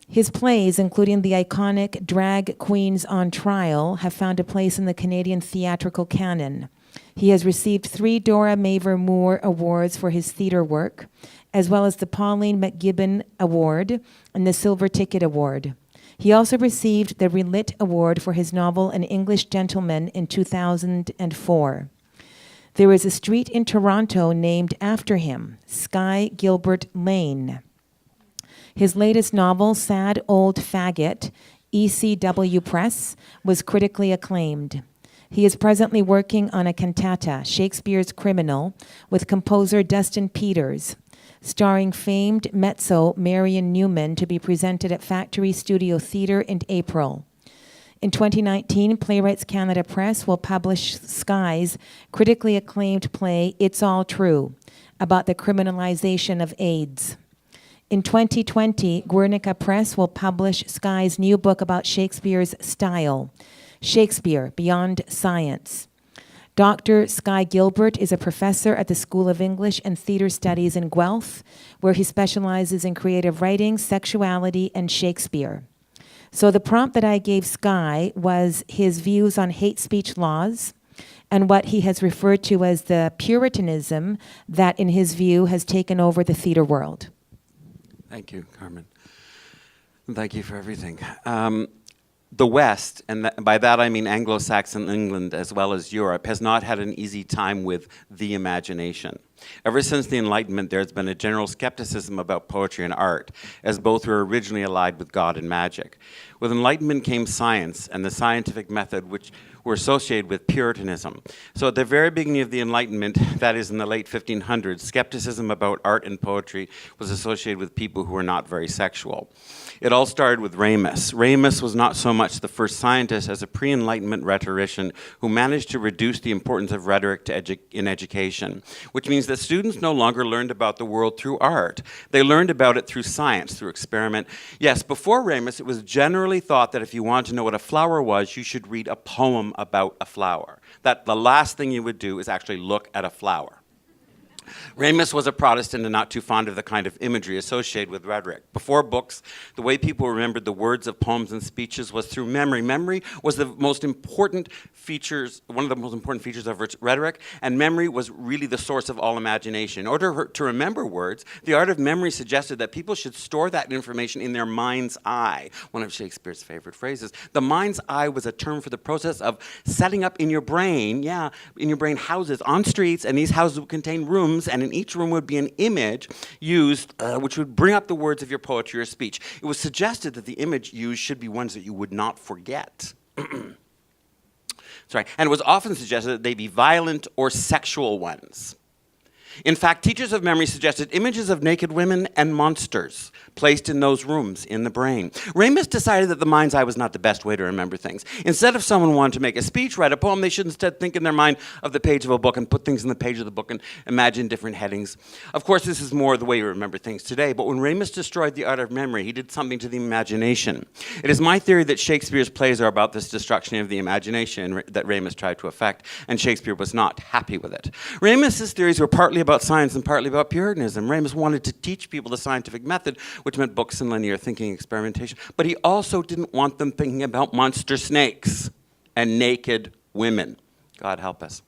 His plays, including the iconic Drag Queens on Trial, have found a place in the Canadian theatrical canon. He has received 3 Dora Maver Moore Awards for his theater work, as well as the Pauline McGibbon Award and the Silver Ticket Award. He also received the Relit Award for his novel An English Gentleman in 2004. There is a street in Toronto named after him, Sky Gilbert Lane. His latest novel, Sad Old Faggot, ECW Press, was critically acclaimed. He is presently working on a cantata, Shakespeare's Criminal, with composer Dustin Peters, starring famed mezzo Marion Newman, to be presented at Factory Studio Theatre in April. In 2019, Playwrights Canada Press will publish Sky's critically acclaimed play, It's All True, about the criminalization of AIDS. In 2020, Guernica Press will publish Sky's new book about Shakespeare's style, Shakespeare, Beyond Science. Dr. Sky Gilbert is a professor at the School of English and Theatre Studies in Guelph, where he specializes in creative writing, sexuality, and Shakespeare. So the prompt that I gave Sky was his views on hate speech laws and what he has referred to as the Puritanism that, in his view, has taken over the theatre world. Thank you, Carmen. And thank you for everything. The West, and by that I mean Anglo-Saxon England as well as Europe, has not had an easy time with the imagination. Ever since the Enlightenment, there's been a general skepticism about poetry and art, as both were originally allied with God and magic. With Enlightenment came science and the scientific method, which were associated with Puritanism. So at the very beginning of the Enlightenment, that is in the late 1500s, skepticism about art and poetry was associated with people who were not very sexual. It all started with Ramus. Ramus was not so much the first scientist as a pre-Enlightenment rhetorician who managed to reduce the importance of rhetoric in education, which means that students no longer learned about the world through art. They learned about it through science, through experiment. Yes, before Ramus, it was generally thought that if you wanted to know what a flower was, you should read a poem about a flower. That the last thing you would do is actually look at a flower. Ramus was a Protestant and not too fond of the kind of imagery associated with rhetoric. Before books, the way people remembered the words of poems and speeches was through memory. Memory was the most important features, one of the most important features of rhetoric, and memory was really the source of all imagination. In order to remember words, the art of memory suggested that people should store that information in their mind's eye, one of Shakespeare's favorite phrases. The mind's eye was a term for the process of setting up in your brain, houses on streets, and these houses would contain rooms, and in each room would be an image used which would bring up the words of your poetry or speech. It was suggested that the image used should be ones that you would not forget. Sorry. And it was often suggested that they be violent or sexual ones. In fact, teachers of memory suggested images of naked women and monsters placed in those rooms in the brain. Ramus decided that the mind's eye was not the best way to remember things. Instead, if someone wanted to make a speech, write a poem, they should instead think in their mind of the page of a book and put things in the page of the book and imagine different headings. Of course, this is more the way we remember things today, but when Ramus destroyed the art of memory, he did something to the imagination. It is my theory that Shakespeare's plays are about this destruction of the imagination that Ramus tried to effect, and Shakespeare was not happy with it. Ramus's theories were partly about science and partly about Puritanism. Ramus wanted to teach people the scientific method, which meant books and linear thinking, experimentation. But he also didn't want them thinking about monster snakes and naked women. God help us.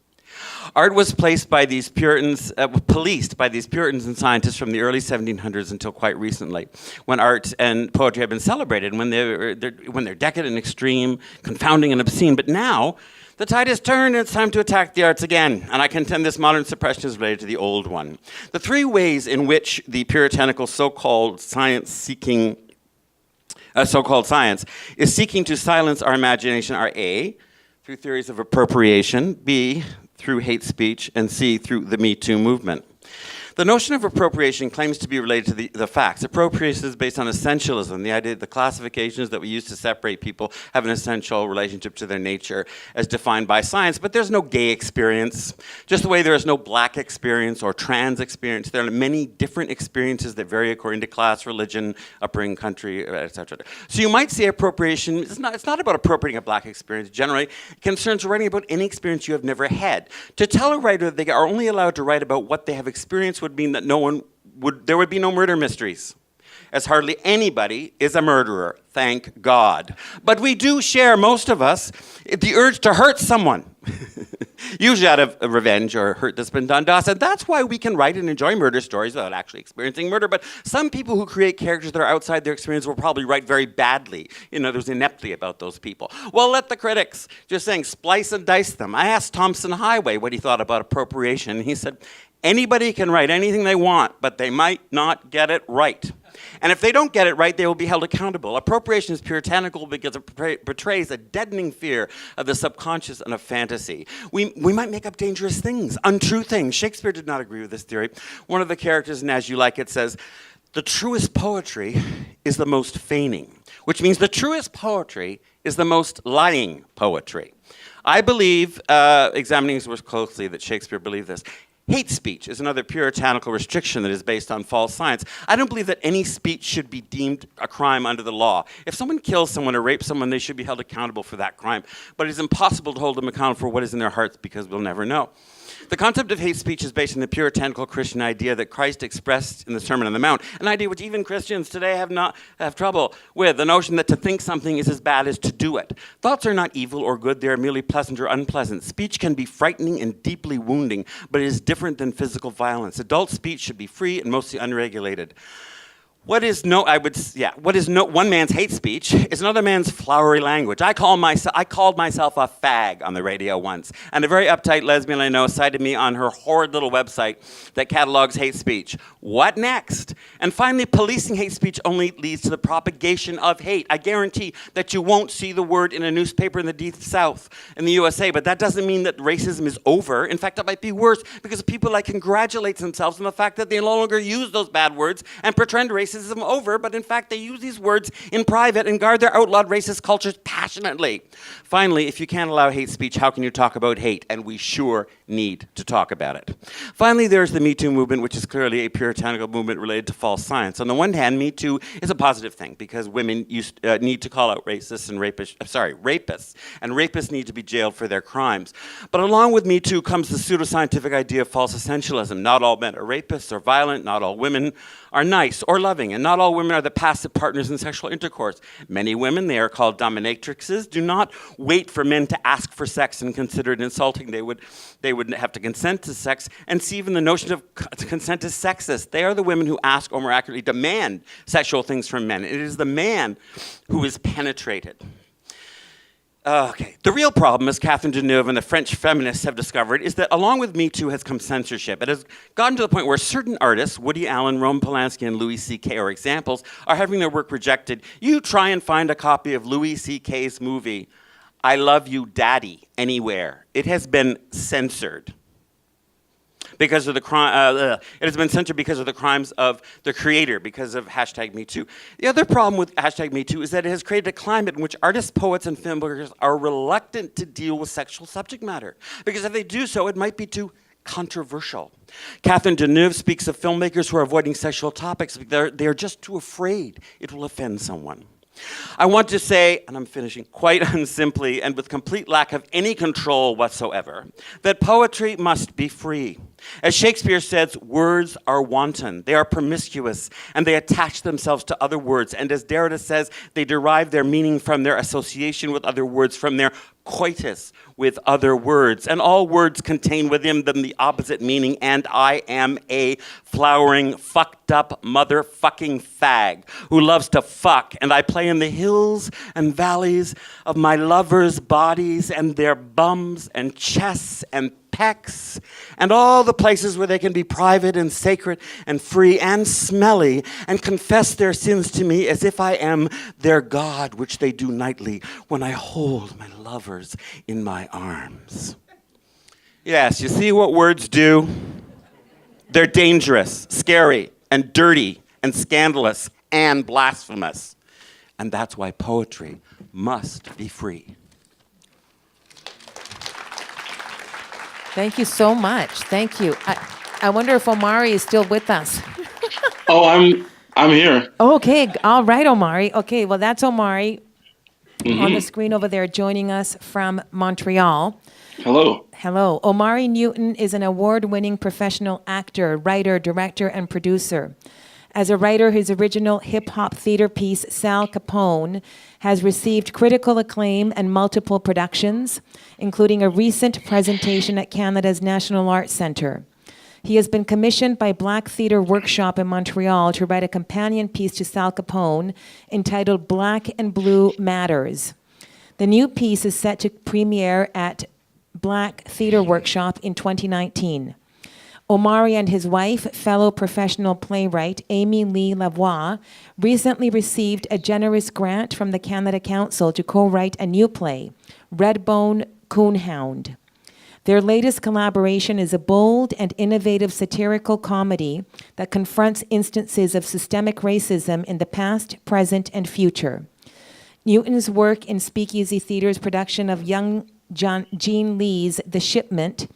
Art was policed by these Puritans and scientists from the early 1700s until quite recently, when art and poetry have been celebrated, when they're decadent, extreme, confounding, and obscene. But now, the tide has turned and it's time to attack the arts again. And I contend this modern suppression is related to the old one. The three ways in which the puritanical so-called science is seeking to silence our imagination are A, through theories of appropriation, B, through hate speech, and C, through the Me Too movement. The notion of appropriation claims to be related to the facts. Appropriation is based on essentialism, the idea that the classifications that we use to separate people have an essential relationship to their nature as defined by science. But there's no gay experience, just the way there is no black experience or trans experience. There are many different experiences that vary according to class, religion, upbringing, country, etc. So you might say appropriation, it's not about appropriating a black experience. Generally, it concerns writing about any experience you have never had. To tell a writer that they are only allowed to write about what they have experienced would mean that there would be no murder mysteries, as hardly anybody is a murderer, thank God. But we do share, most of us, the urge to hurt someone, usually out of revenge or hurt that's been done to us. And that's why we can write and enjoy murder stories without actually experiencing murder. But some people who create characters that are outside their experience will probably write very badly. There's ineptly about those people. Well, let the critics, just saying, splice and dice them. I asked Thompson Highway what he thought about appropriation. And he said, anybody can write anything they want, but they might not get it right. And if they don't get it right, they will be held accountable. Appropriation is puritanical because it betrays a deadening fear of the subconscious and of fantasy. We might make up dangerous things, untrue things. Shakespeare did not agree with this theory. One of the characters in As You Like It says, the truest poetry is the most feigning, which means the truest poetry is the most lying poetry. I believe, examining his work closely, that Shakespeare believed this. Hate speech is another puritanical restriction that is based on false science. I don't believe that any speech should be deemed a crime under the law. If someone kills someone or rapes someone, they should be held accountable for that crime. But it is impossible to hold them accountable for what is in their hearts because we'll never know. The concept of hate speech is based on the puritanical Christian idea that Christ expressed in the Sermon on the Mount, an idea which even Christians today have trouble with, the notion that to think something is as bad as to do it. Thoughts are not evil or good, they are merely pleasant or unpleasant. Speech can be frightening and deeply wounding, but it is different than physical violence. Adult speech should be free and mostly unregulated. What is one man's hate speech is another man's flowery language. I called myself a fag on the radio once, and a very uptight lesbian I know cited me on her horrid little website that catalogs hate speech. What next? And finally, policing hate speech only leads to the propagation of hate. I guarantee that you won't see the word in a newspaper in the Deep South in the USA, but that doesn't mean that racism is over. In fact, it might be worse because people congratulate themselves on the fact that they no longer use those bad words and pretend racism over, but in fact they use these words in private and guard their outlawed racist cultures passionately. Finally, if you can't allow hate speech, how can you talk about hate? And we sure need to talk about it. Finally, there's the Me Too movement, which is clearly a puritanical movement related to false science. On the one hand, Me Too is a positive thing because women need to call out rapists, and rapists need to be jailed for their crimes. But along with Me Too comes the pseudoscientific idea of false essentialism. Not all men are rapists or violent, not all women are nice or loving, and not all women are the passive partners in sexual intercourse. Many women, they are called dominatrixes, do not wait for men to ask for sex and consider it insulting. They would have to consent to sex, and see even the notion of consent is sexist. They are the women who ask, or more accurately, demand sexual things from men. It is the man who is penetrated. Okay. The real problem, as Catherine Deneuve and the French feminists have discovered, is that along with Me Too has come censorship. It has gotten to the point where certain artists, Woody Allen, Roman Polanski, and Louis C.K. are examples, are having their work rejected. You try and find a copy of Louis C.K.'s movie, I Love You, Daddy, anywhere. It has been censored. Because of the it has been censored because of the crimes of the creator, because of #MeToo. The other problem with #MeToo is that it has created a climate in which artists, poets, and filmmakers are reluctant to deal with sexual subject matter. Because if they do so, it might be too controversial. Catherine Deneuve speaks of filmmakers who are avoiding sexual topics. They are just too afraid it will offend someone. I want to say, and I'm finishing, quite unsimply and with complete lack of any control whatsoever, that poetry must be free. As Shakespeare says, words are wanton, they are promiscuous, and they attach themselves to other words. And as Derrida says, they derive their meaning from their association with other words, from their coitus with other words. And all words contain within them the opposite meaning, and I am a flowering, fucked up motherfucking fag who loves to fuck, and I play in the hills and valleys of my lovers' bodies and their bums and chests and pecs, and all the places where they can be private and sacred and free and smelly and confess their sins to me as if I am their God, which they do nightly when I hold my lovers in my arms. Yes, you see what words do? They're dangerous, scary, and dirty, and scandalous, and blasphemous. And that's why poetry must be free. Thank you so much. Thank you. I wonder if Omari is still with us. Oh, I'm here. Okay, all right, Omari. Okay, well, that's Omari on the screen over there joining us from Montreal. Hello. Hello. Omari Newton is an award-winning professional actor, writer, director, and producer. As a writer, his original hip-hop theater piece, Sal Capone, has received critical acclaim and multiple productions, including a recent presentation at Canada's National Arts Centre. He has been commissioned by Black Theatre Workshop in Montreal to write a companion piece to Sal Capone entitled Black and Blue Matters. The new piece is set to premiere at Black Theatre Workshop in 2019. Omari and his wife, fellow professional playwright Amy Lee Lavoie, recently received a generous grant from the Canada Council to co-write a new play, Redbone Coonhound. Their latest collaboration is a bold and innovative satirical comedy that confronts instances of systemic racism in the past, present, and future. Newton's work in Speakeasy Theatre's production of young Jean Lee's The Shipment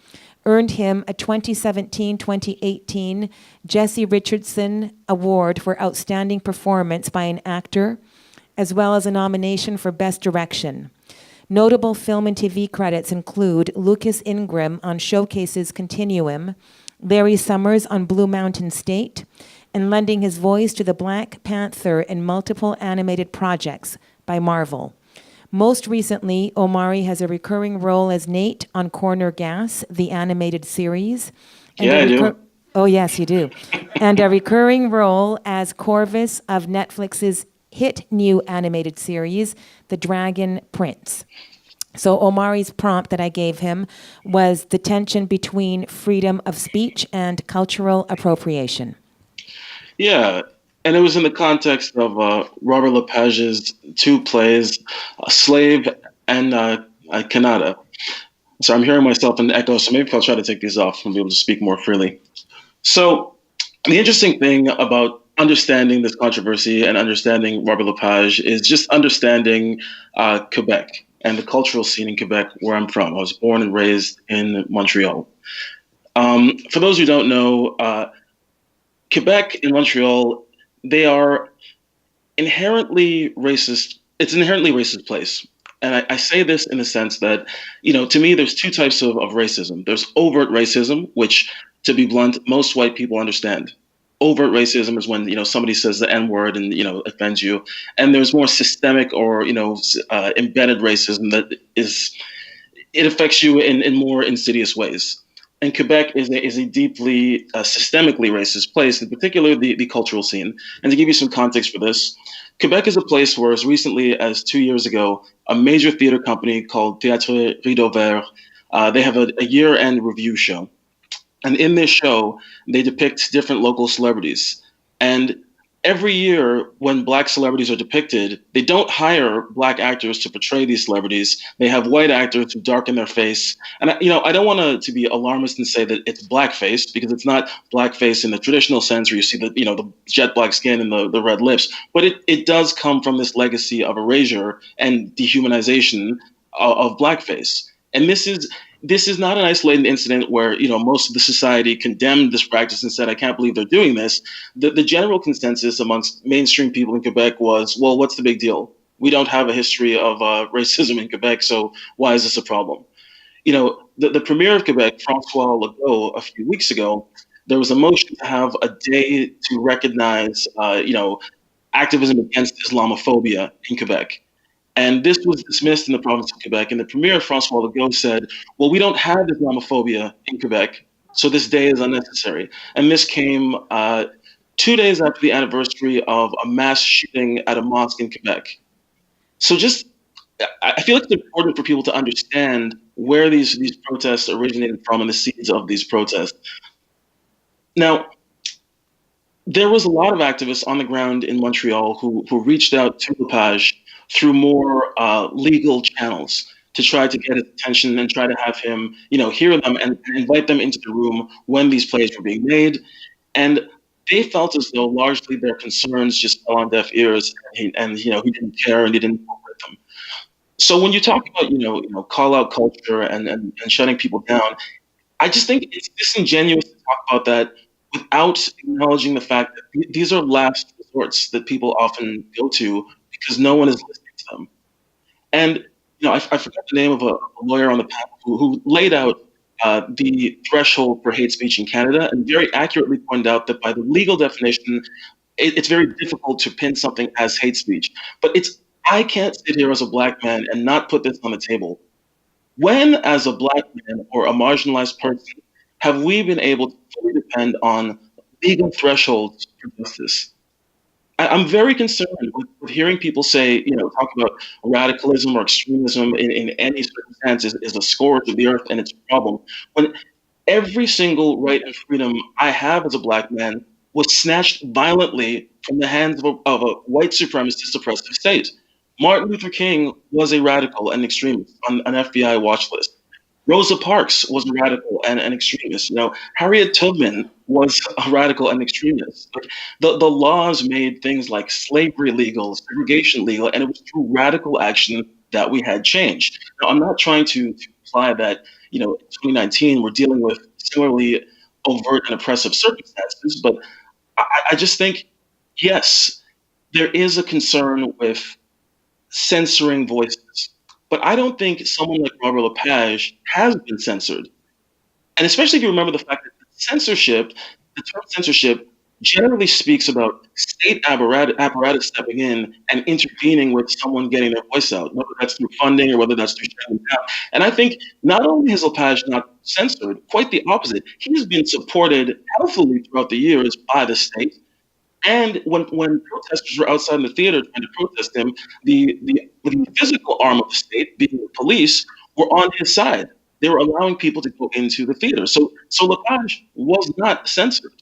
earned him a 2017-2018 Jesse Richardson Award for Outstanding Performance by an Actor, as well as a nomination for Best Direction. Notable film and TV credits include Lucas Ingram on Showcase's Continuum, Larry Summers on Blue Mountain State, and lending his voice to the Black Panther in multiple animated projects by Marvel. Most recently, Omari has a recurring role as Nate on Corner Gas, the animated series. And Yeah, I do. Oh, yes, you do. And a recurring role as Corvus of Netflix's hit new animated series, The Dragon Prince. So Omari's prompt that I gave him was the tension between freedom of speech and cultural appropriation. Yeah, and it was in the context of Robert Lepage's two plays, Slave and Canada. So I'm hearing myself in the echo, so maybe I'll try to take these off and be able to speak more freely. So the interesting thing about understanding this controversy and understanding Robert Lepage is just understanding Quebec and the cultural scene in Quebec, where I'm from. I was born and raised in Montreal. For those who don't know, Quebec and Montreal, they are inherently racist. It's an inherently racist place. And I say this in the sense that, to me, there's two types of racism. There's overt racism, which, to be blunt, most white people understand. Overt racism is when, somebody says the N-word and, offends you. And there's more systemic or, embedded racism that it affects you in more insidious ways. And Quebec is a deeply systemically racist place, in particular the cultural scene. And to give you some context for this, Quebec is a place where, as recently as 2 years ago, a major theater company called Théâtre Rideau Vert, they have a year-end review show. And in this show, they depict different local celebrities. And every year when Black celebrities are depicted, they don't hire Black actors to portray these celebrities. They have white actors who darken their face. And I don't want to be alarmist and say that it's blackface, because it's not blackface in the traditional sense where you see the jet black skin and the red lips. But it does come from this legacy of erasure and dehumanization of blackface. And this is not an isolated incident where, most of the society condemned this practice and said, I can't believe they're doing this. The general consensus amongst mainstream people in Quebec was, well, what's the big deal? We don't have a history of racism in Quebec, so why is this a problem? the premier of Quebec, Francois Legault, a few weeks ago, there was a motion to have a day to recognize, activism against Islamophobia in Quebec. And this was dismissed in the province of Quebec. And the premier, Francois Legault, said, well, we don't have Islamophobia in Quebec, so this day is unnecessary. And this came 2 days after the anniversary of a mass shooting at a mosque in Quebec. So I feel like it's important for people to understand where these protests originated from and the seeds of these protests. Now, there was a lot of activists on the ground in Montreal who reached out to Lepage through more legal channels to try to get his attention and try to have him, hear them and invite them into the room when these plays were being made. And they felt as though largely their concerns just fell on deaf ears, and he didn't care and he didn't work with them. So when you talk about call out culture and shutting people down, I just think it's disingenuous to talk about that without acknowledging the fact that these are last resorts that people often go to because no one is listening to them. And I forgot the name of a lawyer on the panel who laid out the threshold for hate speech in Canada and very accurately pointed out that by the legal definition, it's very difficult to pin something as hate speech. But I can't sit here as a black man and not put this on the table. When, as a black man or a marginalized person, have we been able to fully depend on legal thresholds for justice? I'm very concerned with hearing people say, talk about radicalism or extremism in any circumstance is a scourge of the earth and it's a problem. When every single right and freedom I have as a black man was snatched violently from the hands of a white supremacist oppressive state. Martin Luther King was a radical and extremist on an FBI watch list. Rosa Parks was a radical and an extremist. Harriet Tubman was a radical and extremist. The laws made things like slavery legal, segregation legal, and it was through radical action that we had change. Now, I'm not trying to imply that, in 2019 we're dealing with similarly overt and oppressive circumstances, but I just think, yes, there is a concern with censoring voices. But I don't think someone like Robert Lepage has been censored. And especially if you remember the fact that the term censorship generally speaks about state apparatus stepping in and intervening with someone getting their voice out, whether that's through funding or whether that's through shutting them down. And I think not only has Lepage not censored, quite the opposite. He's been supported healthily throughout the years by the state. And when protesters were outside in the theater trying to protest him, the physical arm of the state, being the police, were on his side. They were allowing people to go into the theater. So Lepage was not censored.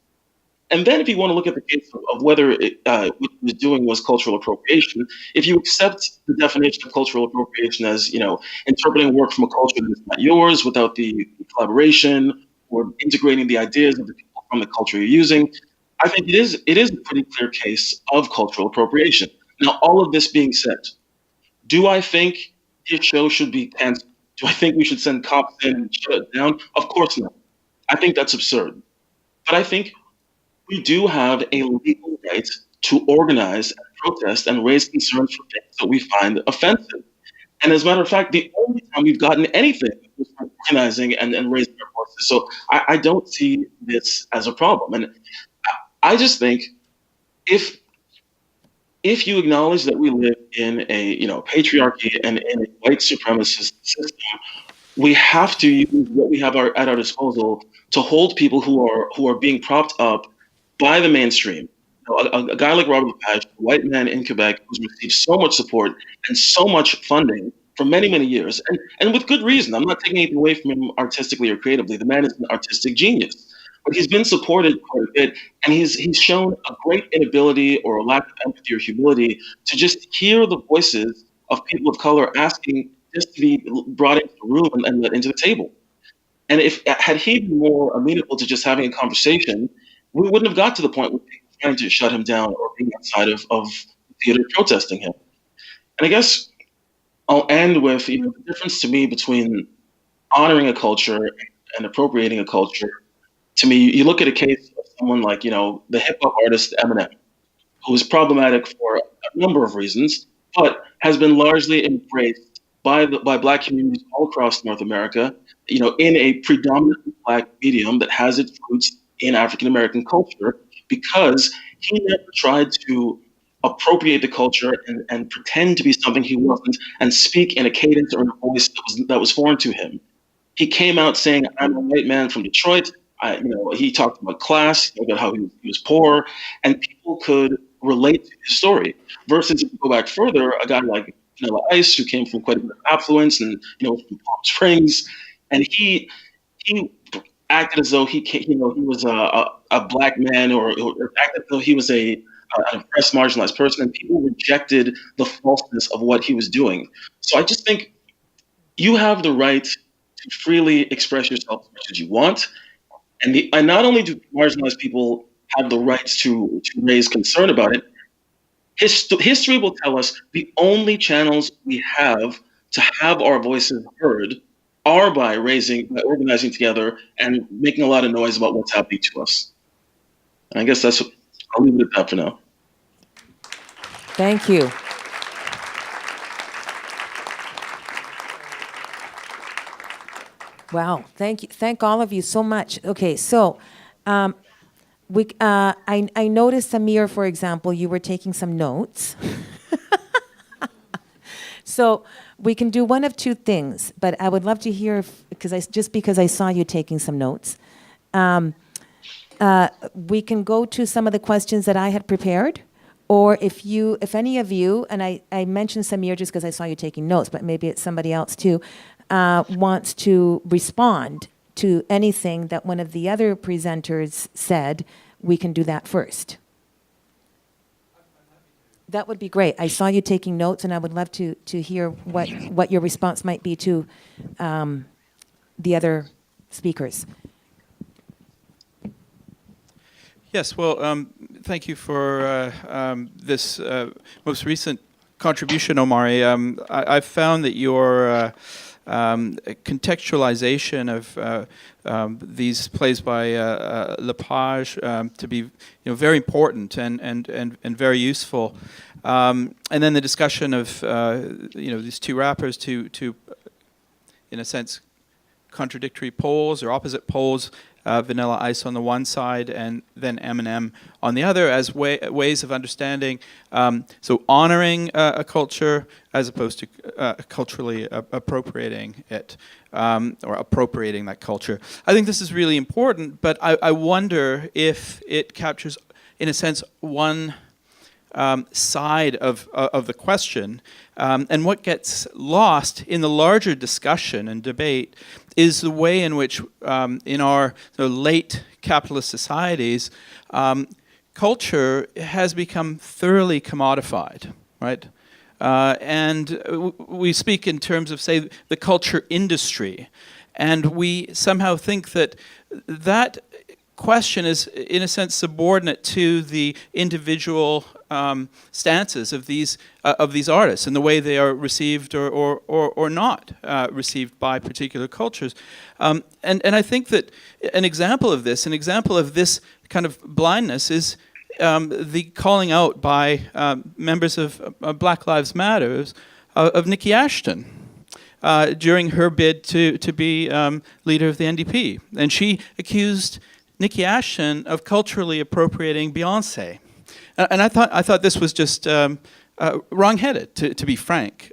And then if you want to look at the case of whether what he was doing was cultural appropriation, if you accept the definition of cultural appropriation as, interpreting work from a culture that is not yours without the collaboration or integrating the ideas of the people from the culture you're using, I think it is a pretty clear case of cultural appropriation. Now, all of this being said, do I think this show should be canceled? Do I think we should send cops in and shut it down? Of course not. I think that's absurd. But I think we do have a legal right to organize and protest and raise concerns for things that we find offensive. And as a matter of fact, the only time we've gotten anything was from organizing and raising our voices. So I don't see this as a problem. And I just think if you acknowledge that we live in a patriarchy and in a white supremacist system, we have to use what we have at our disposal to hold people who are being propped up by the mainstream. A guy like Robert Lepage, a white man in Quebec who's received so much support and so much funding for many, many years, and with good reason. I'm not taking anything away from him artistically or creatively. The man is an artistic genius. But he's been supported quite a bit, and he's shown a great inability or a lack of empathy or humility to just hear the voices of people of color asking just to be brought into the room and let into the table. And had he been more amenable to just having a conversation, we wouldn't have got to the point where people trying to shut him down or being outside of the theater protesting him. And I guess I'll end with the difference to me between honoring a culture and appropriating a culture. To me, you look at a case of someone like, the hip-hop artist Eminem, who is problematic for a number of reasons, but has been largely embraced by Black communities all across North America, in a predominantly Black medium that has its roots in African American culture, because he never tried to appropriate the culture and pretend to be something he wasn't, and speak in a cadence or in a voice that was foreign to him. He came out saying, "I'm a white man from Detroit." He talked about class, about how he was poor, and people could relate to his story. Versus, if you go back further, a guy like Vanilla Ice, who came from quite a bit of affluence, and from Palm Springs, and he acted as though he was a black man, or acted as though he was an oppressed, marginalized person, and people rejected the falseness of what he was doing. So I just think you have the right to freely express yourself as much as you want, and not only do marginalized people have the rights to raise concern about it, history will tell us the only channels we have to have our voices heard are by organizing together and making a lot of noise about what's happening to us. And I guess I'll leave it at that for now. Thank you. Wow, thank you. Thank all of you so much. Okay, so I noticed, Samir, for example, you were taking some notes. So we can do one of two things, but I would love to hear, because I saw you taking some notes. We can go to some of the questions that I had prepared, or if any of you, and I mentioned Samir just because I saw you taking notes, but maybe it's somebody else too, wants to respond to anything that one of the other presenters said, we can do that first. That would be great. I saw you taking notes, and I would love to hear what your response might be to the other speakers. Yes, well, thank you for this most recent contribution, Omari. I've found that your contextualization of these plays by Lepage to be very important and very useful. And then the discussion of these two rappers to in a sense contradictory poles or opposite poles. Vanilla Ice on the one side and then Eminem on the other as ways of understanding, so honoring a culture as opposed to culturally appropriating it, or appropriating that culture. I think this is really important, but I wonder if it captures, in a sense, one side of the question, and what gets lost in the larger discussion and debate is the way in which, in our late capitalist societies, culture has become thoroughly commodified, right? And we speak in terms of, say, the culture industry, and we somehow think that that question is, in a sense, subordinate to the individual stances of these artists and the way they are received or not received by particular cultures. And I think that an example of this kind of blindness is the calling out by members of Black Lives Matter of Nikki Ashton during her bid to be leader of the NDP. And she accused Nikki Ashton of culturally appropriating Beyonce. And I thought this was just wrong-headed, to be frank.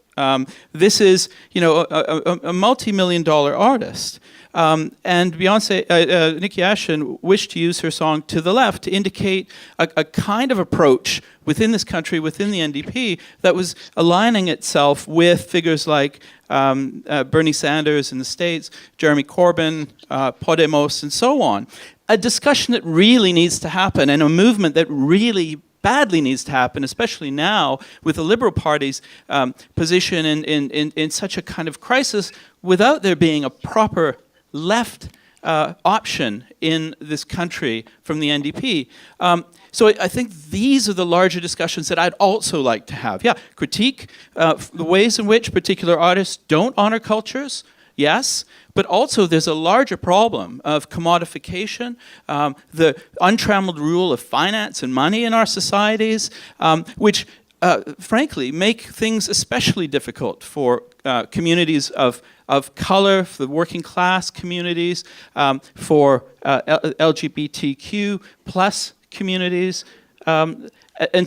This is, a multi-million-dollar artist, and Beyonce, Nikki Ashton, wished to use her song "To the Left" to indicate a kind of approach within this country, within the NDP, that was aligning itself with figures like Bernie Sanders in the States, Jeremy Corbyn, Podemos, and so on. A discussion that really needs to happen, and a movement that really badly needs to happen, especially now with the Liberal Party's position in such a kind of crisis, without there being a proper left option in this country from the NDP. So I think these are the larger discussions that I'd also like to have. Yeah, critique the ways in which particular artists don't honor cultures, yes, but also there's a larger problem of commodification, the untrammeled rule of finance and money in our societies, which frankly, make things especially difficult for communities of color, for the working class communities, for LGBTQ plus communities, and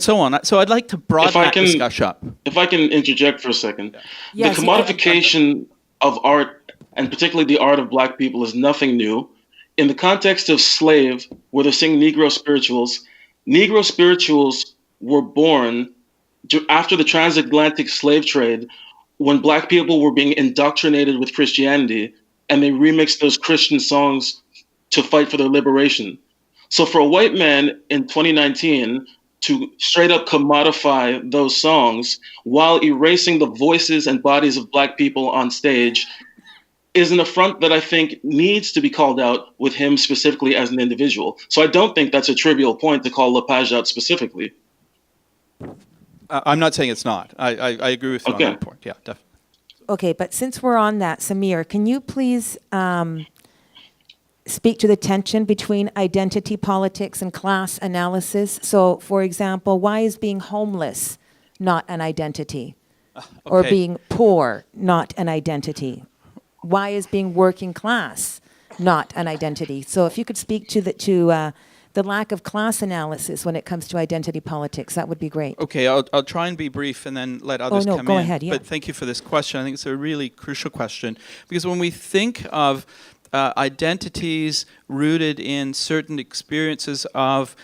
so on. So I'd like to broaden that discussion up. If I can interject for a second. Yes, the commodification of art, and particularly the art of Black people, is nothing new. In the context of Slave, where they're singing Negro spirituals were born after the transatlantic slave trade, when Black people were being indoctrinated with Christianity, and they remixed those Christian songs to fight for their liberation. So for a white man in 2019 to straight up commodify those songs while erasing the voices and bodies of Black people on stage is an affront that I think needs to be called out with him specifically as an individual. So I don't think that's a trivial point to call Lepage out specifically. I'm not saying it's not. I agree with you on that point. Yeah, definitely. Okay, but since we're on that, Samir, can you please speak to the tension between identity politics and class analysis? So, for example, why is being homeless not an identity? Or being poor not an identity? Why is being working class not an identity? So if you could speak to the lack of class analysis when it comes to identity politics, that would be great. Okay, I'll try and be brief and then let others come in. Go ahead, yeah. But thank you for this question. I think it's a really crucial question, because when we think of identities rooted in certain experiences of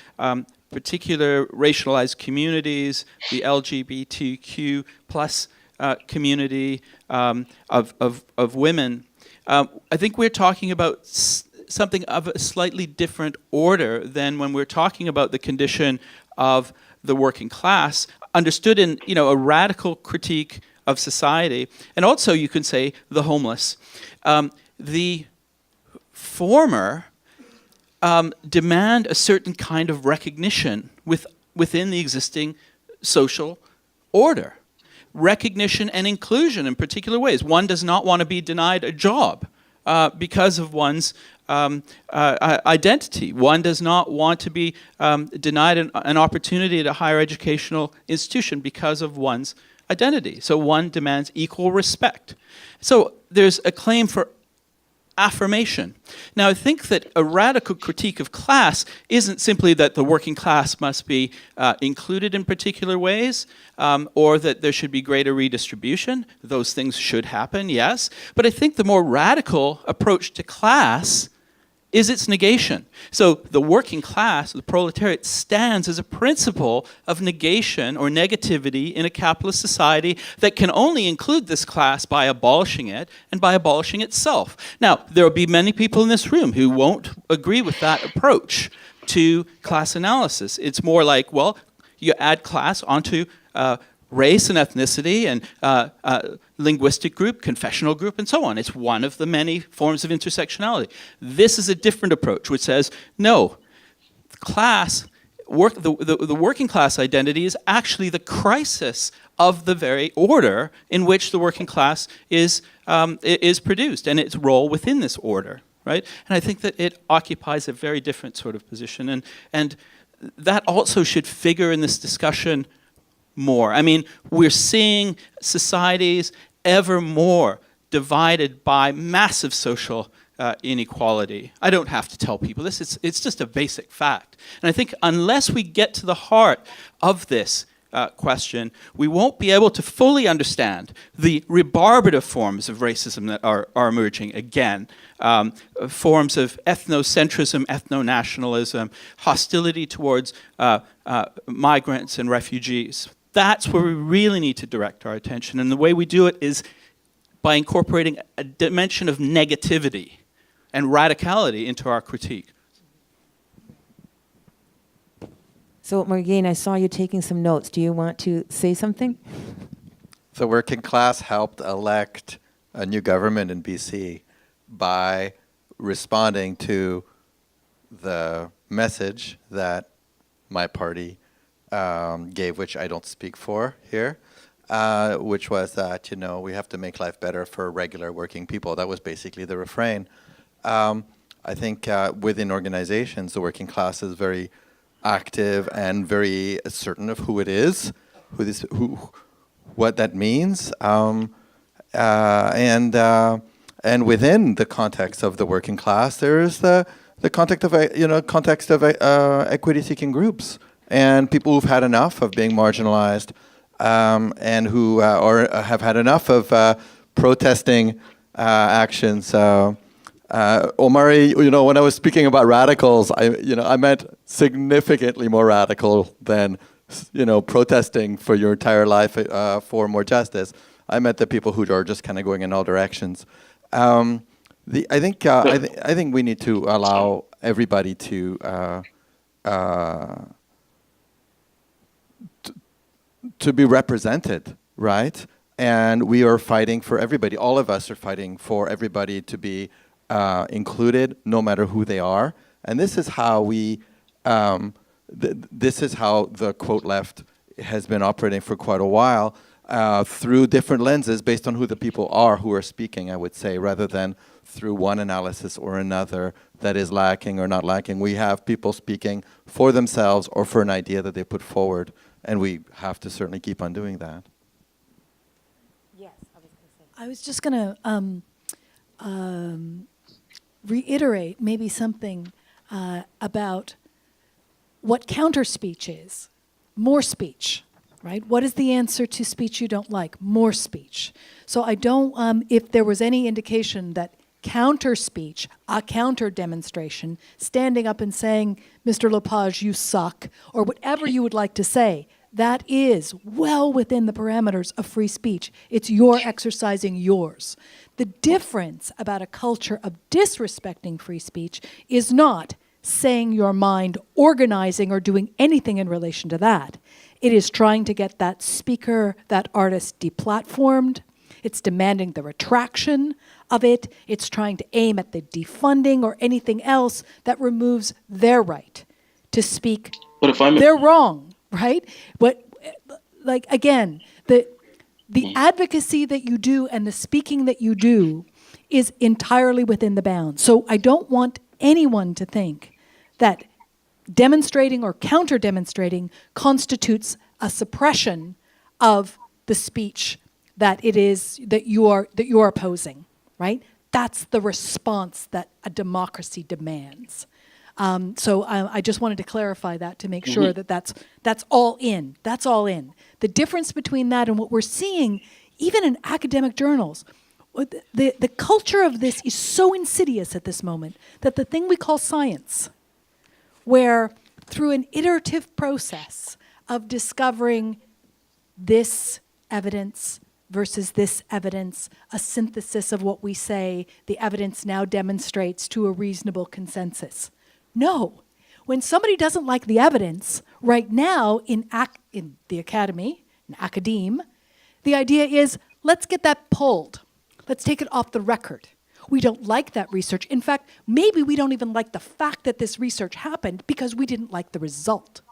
particular racialized communities, the LGBTQ plus community of women, I think we're talking about something of a slightly different order than when we're talking about the condition of the working class, understood in a radical critique of society, and also you can say the homeless. The former demand a certain kind of recognition within the existing social order. Recognition and inclusion in particular ways. One does not want to be denied a job because of one's identity. One does not want to be denied an opportunity at a higher educational institution because of one's identity. So one demands equal respect. So there's a claim for affirmation. Now, I think that a radical critique of class isn't simply that the working class must be included in particular ways, or that there should be greater redistribution. Those things should happen, yes. But I think the more radical approach to class is its negation. So the working class, the proletariat, stands as a principle of negation or negativity in a capitalist society that can only include this class by abolishing it and by abolishing itself. Now, there will be many people in this room who won't agree with that approach to class analysis. It's more like, well, you add class onto race and ethnicity and linguistic group, confessional group, and so on. It's one of the many forms of intersectionality. This is a different approach, which says, no, the working class identity is actually the crisis of the very order in which the working class is produced, and its role within this order, right? And I think that it occupies a very different sort of position, and that also should figure in this discussion more. I mean, we're seeing societies ever more divided by massive social inequality. I don't have to tell people this. It's just a basic fact. And I think unless we get to the heart of this question, we won't be able to fully understand the rebarbative forms of racism that are emerging again. Forms of ethnocentrism, ethno-nationalism, hostility towards migrants and refugees. That's where we really need to direct our attention. And the way we do it is by incorporating a dimension of negativity and radicality into our critique. So, Morgane, I saw you taking some notes. Do you want to say something? The working class helped elect a new government in BC by responding to the message that my party gave, which I don't speak for here, which was that, we have to make life better for regular working people. That was basically the refrain. I think within organizations, the working class is very active and very certain of who it is. what that means, and within the context of the working class, there is the context of equity-seeking groups and people who've had enough of being marginalized, and who or have had enough of protesting actions. Omari, when I was speaking about radicals, I meant significantly more radical than protesting for your entire life for more justice. I meant the people who are just kind of going in all directions. I think we need to allow everybody to be represented, right? And we are fighting for everybody. All of us are fighting for everybody to be included, no matter who they are. And this is how this is how the quote left has been operating for quite a while, through different lenses based on who the people are who are speaking, I would say, rather than through one analysis or another that is lacking or not lacking. We have people speaking for themselves or for an idea that they put forward, and we have to certainly keep on doing that. Yes, I was going to say. I was just going to reiterate maybe something about what counter speech is. More speech, right? What is the answer to speech you don't like? More speech. So I don't, if there was any indication that counter speech, a counter demonstration, standing up and saying, Mr. Lepage, you suck, or whatever you would like to say, that is well within the parameters of free speech. It's your exercising yours. The difference about a culture of disrespecting free speech is not saying your mind, organizing, or doing anything in relation to that. It is trying to get that speaker, that artist deplatformed. It's demanding the retraction of it. It's trying to aim at the defunding or anything else that removes their right to speak. But if I'm They're wrong, right? But like again, the advocacy that you do and the speaking that you do is entirely within the bounds. So I don't want anyone to think that demonstrating or counter-demonstrating constitutes a suppression of the speech that it is that you're opposing, right? That's the response that a democracy demands. So I just wanted to clarify that to make sure that that's all in. That's all in. The difference between that and what we're seeing, even in academic journals, the culture of this is so insidious at this moment that the thing we call science, where through an iterative process of discovering this evidence versus this evidence, a synthesis of what we say, the evidence now demonstrates to a reasonable consensus. No. When somebody doesn't like the evidence, right now in the academy, in academe, the idea is, let's get that pulled. Let's take it off the record. We don't like that research. In fact, maybe we don't even like the fact that this research happened because we didn't like the result.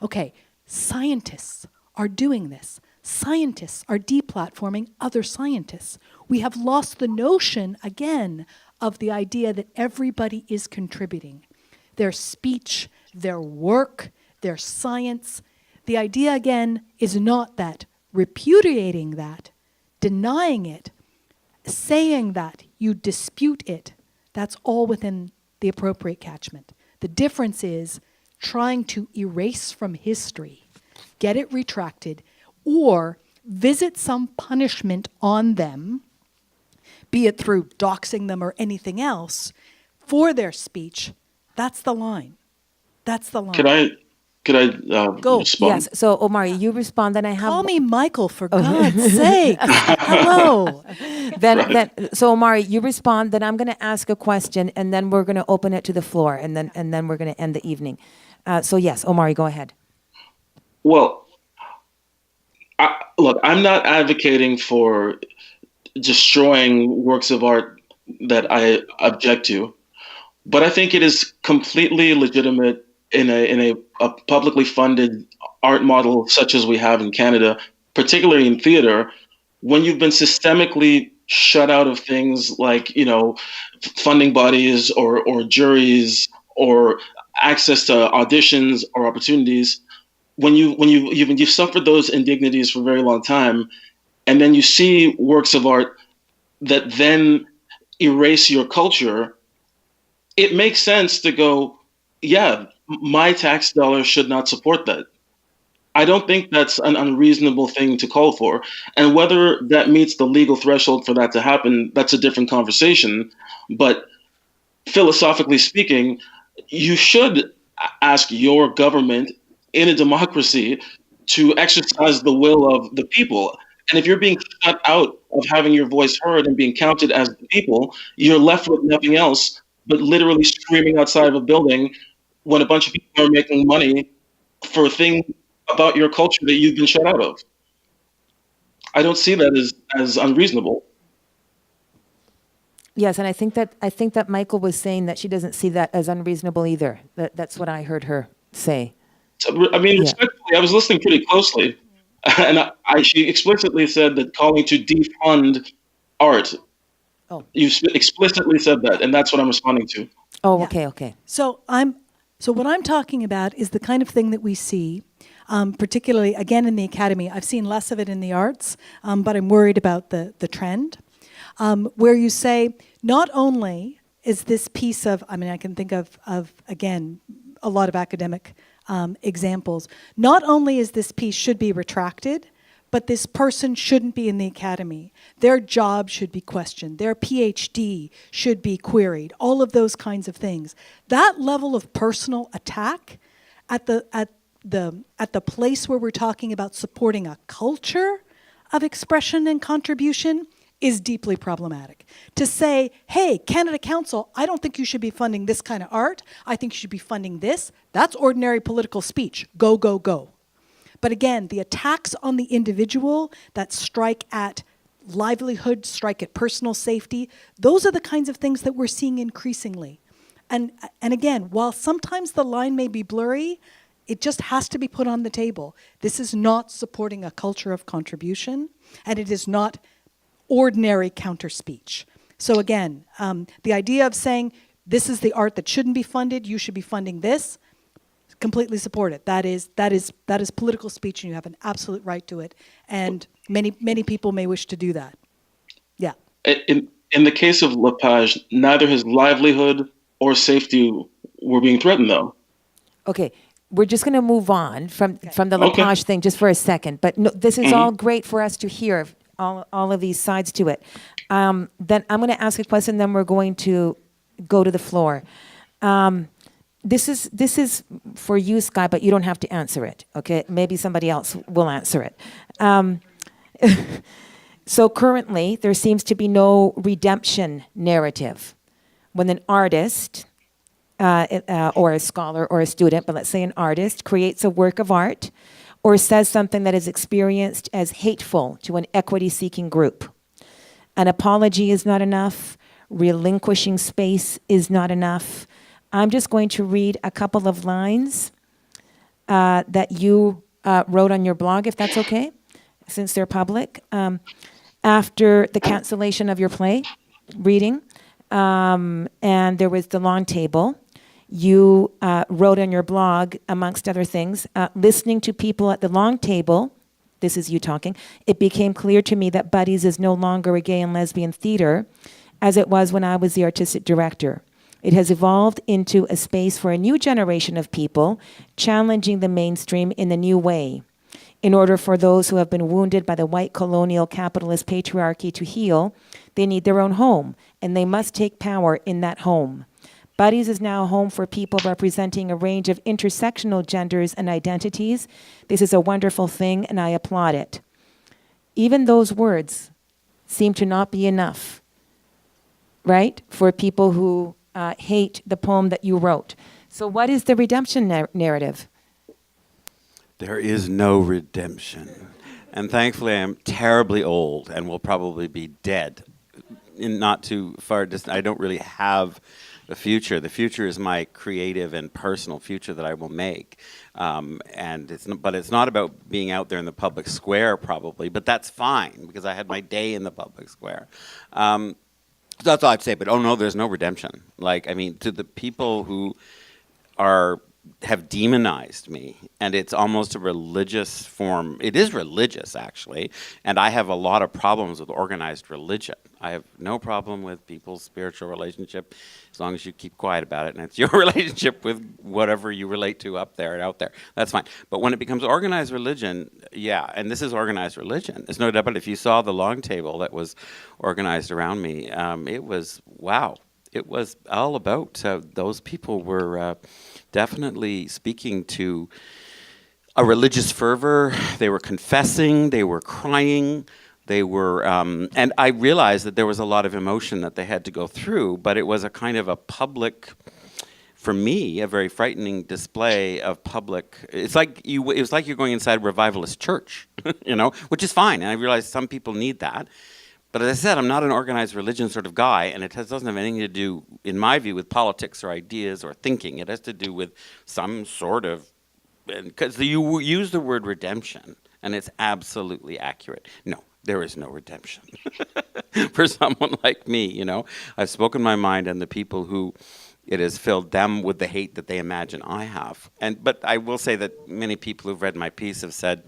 Okay, scientists are doing this. Scientists are deplatforming other scientists. We have lost the notion, again, of the idea that everybody is contributing. Their speech, their work, their science. The idea, again, is not that repudiating that, denying it, saying that you dispute it, that's all within the appropriate catchment. The difference is trying to erase from history, get it retracted, or visit some punishment on them, be it through doxing them or anything else, for their speech. That's the line. That's the line. Could I Go. respond? Yes. So, Omari, you respond, then I have... Call me Michael, for God's sake. Hello. So, Omari, you respond, then I'm going to ask a question, and then we're going to open it to the floor, and then we're going to end the evening. So, yes, Omari, go ahead. Well, look, I'm not advocating for destroying works of art that I object to, but I think it is completely legitimate in a publicly funded art model such as we have in Canada, particularly in theater, when you've been systemically shut out of things like, funding bodies or juries or access to auditions or opportunities, when you've suffered those indignities for a very long time, and then you see works of art that then erase your culture, it makes sense to go, yeah, my tax dollars should not support that. I don't think that's an unreasonable thing to call for. And whether that meets the legal threshold for that to happen, that's a different conversation. But philosophically speaking, you should ask your government in a democracy to exercise the will of the people. And if you're being shut out of having your voice heard and being counted as the people, you're left with nothing else but literally screaming outside of a building when a bunch of people are making money for things about your culture that you've been shut out of. I don't see that as unreasonable. Yes, and I think that Micheal was saying that she doesn't see that as unreasonable either. That's what I heard her say. So, I mean, Yeah. respectfully, I was listening pretty closely, and she explicitly said that calling to defund art. Oh. You explicitly said that, and that's what I'm responding to. Oh, Yeah. okay. So what I'm talking about is the kind of thing that we see, particularly again in the academy. I've seen less of it in the arts, but I'm worried about the trend, where you say not only is this piece of, I mean, I can think of again a lot of academic examples. Not only is this piece should be retracted, but this person shouldn't be in the academy. Their job should be questioned. Their PhD should be queried. All of those kinds of things. That level of personal attack at the place where we're talking about supporting a culture of expression and contribution is deeply problematic. To say, hey, Canada Council, I don't think you should be funding this kind of art. I think you should be funding this. That's ordinary political speech. Go, go, go. But again, the attacks on the individual that strike at livelihood, strike at personal safety, those are the kinds of things that we're seeing increasingly. And again, while sometimes the line may be blurry, it just has to be put on the table. This is not supporting a culture of contribution, and it is not ordinary counter-speech. So again, the idea of saying, this is the art that shouldn't be funded, you should be funding this, completely support it. That is political speech, and you have an absolute right to it. And many people may wish to do that. Yeah. In the case of Lepage, neither his livelihood or safety were being threatened, though. Okay. We're just going to move on from the Okay. Lepage thing just for a second. But no, this is all great for us to hear, all of these sides to it. Then I'm going to ask a question, then we're going to go to the floor. This is for you, Sky, but you don't have to answer it, okay? Maybe somebody else will answer it. So currently, there seems to be no redemption narrative. When an artist, or a scholar or a student, but let's say an artist, creates a work of art or says something that is experienced as hateful to an equity-seeking group, an apology is not enough, relinquishing space is not enough. I'm just going to read a couple of lines that you wrote on your blog, if that's okay, since they're public. After the cancellation of your play reading, and there was the long table, you wrote on your blog, amongst other things, listening to people at the long table, this is you talking, it became clear to me that Buddies is no longer a gay and lesbian theater as it was when I was the artistic director. It has evolved into a space for a new generation of people challenging the mainstream in a new way. In order for those who have been wounded by the white colonial capitalist patriarchy to heal, they need their own home, and they must take power in that home. Buddies is now a home for people representing a range of intersectional genders and identities. This is a wonderful thing, and I applaud it. Even those words seem to not be enough, right, for people who hate the poem that you wrote. So what is the redemption narrative? There is no redemption. And thankfully, I am terribly old and will probably be dead in not too far distant. I don't really have a future. The future is my creative and personal future that I will make. And it's not about being out there in the public square, probably, but that's fine because I had my day in the public square. So that's all I'd say. But oh no, there's no redemption. Like, I mean, to the people who are have demonized me, and it's almost a religious form. It is religious, actually, and I have a lot of problems with organized religion. I have no problem with people's spiritual relationship as long as you keep quiet about it, and it's your relationship with whatever you relate to up there and out there. That's fine. But when it becomes organized religion, yeah, and this is organized religion. There's no doubt about it. If you saw the long table that was organized around me, it was, wow. It was all about, those people were definitely speaking to a religious fervor. They were confessing, they were crying, they were, and I realized that there was a lot of emotion that they had to go through, but it was a kind of a public, for me, a very frightening display of public. It was like you're going inside a revivalist church, which is fine, and I realized some people need that. But as I said, I'm not an organized religion sort of guy, and it doesn't have anything to do, in my view, with politics or ideas or thinking. It has to do with some sort of, because you use the word redemption, and it's absolutely accurate. No, there is no redemption for someone like me. I've spoken my mind, and the people who it has filled them with the hate that they imagine I have. But I will say that many people who've read my piece have said,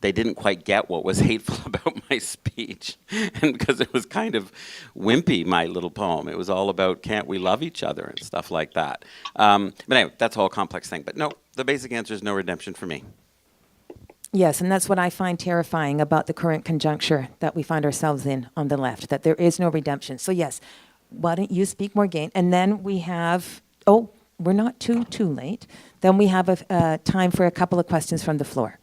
they didn't quite get what was hateful about my speech, and because it was kind of wimpy, my little poem. It was all about can't we love each other and stuff like that. But anyway, that's a whole complex thing. But no, the basic answer is no redemption for me. Yes, and that's what I find terrifying about the current conjuncture that we find ourselves in on the left, that there is no redemption. So yes, why don't you speak, Morgane? And then we have, we're not too late. Then we have a time for a couple of questions from the floor.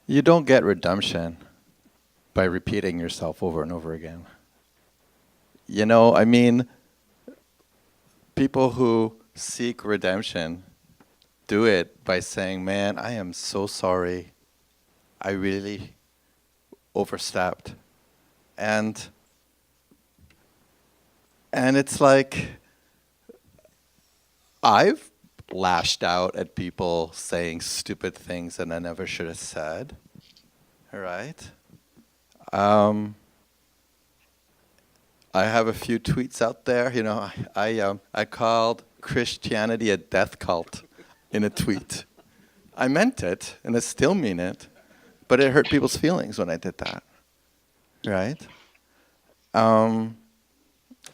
You don't get redemption by repeating yourself over and over again. People who seek redemption do it by saying, man, I am so sorry. I really overstepped. And it's like, I've lashed out at people saying stupid things that I never should have said. All right. I have a few tweets out there. I called Christianity a death cult in a tweet. I meant it, and I still mean it, but it hurt people's feelings when I did that. Right? And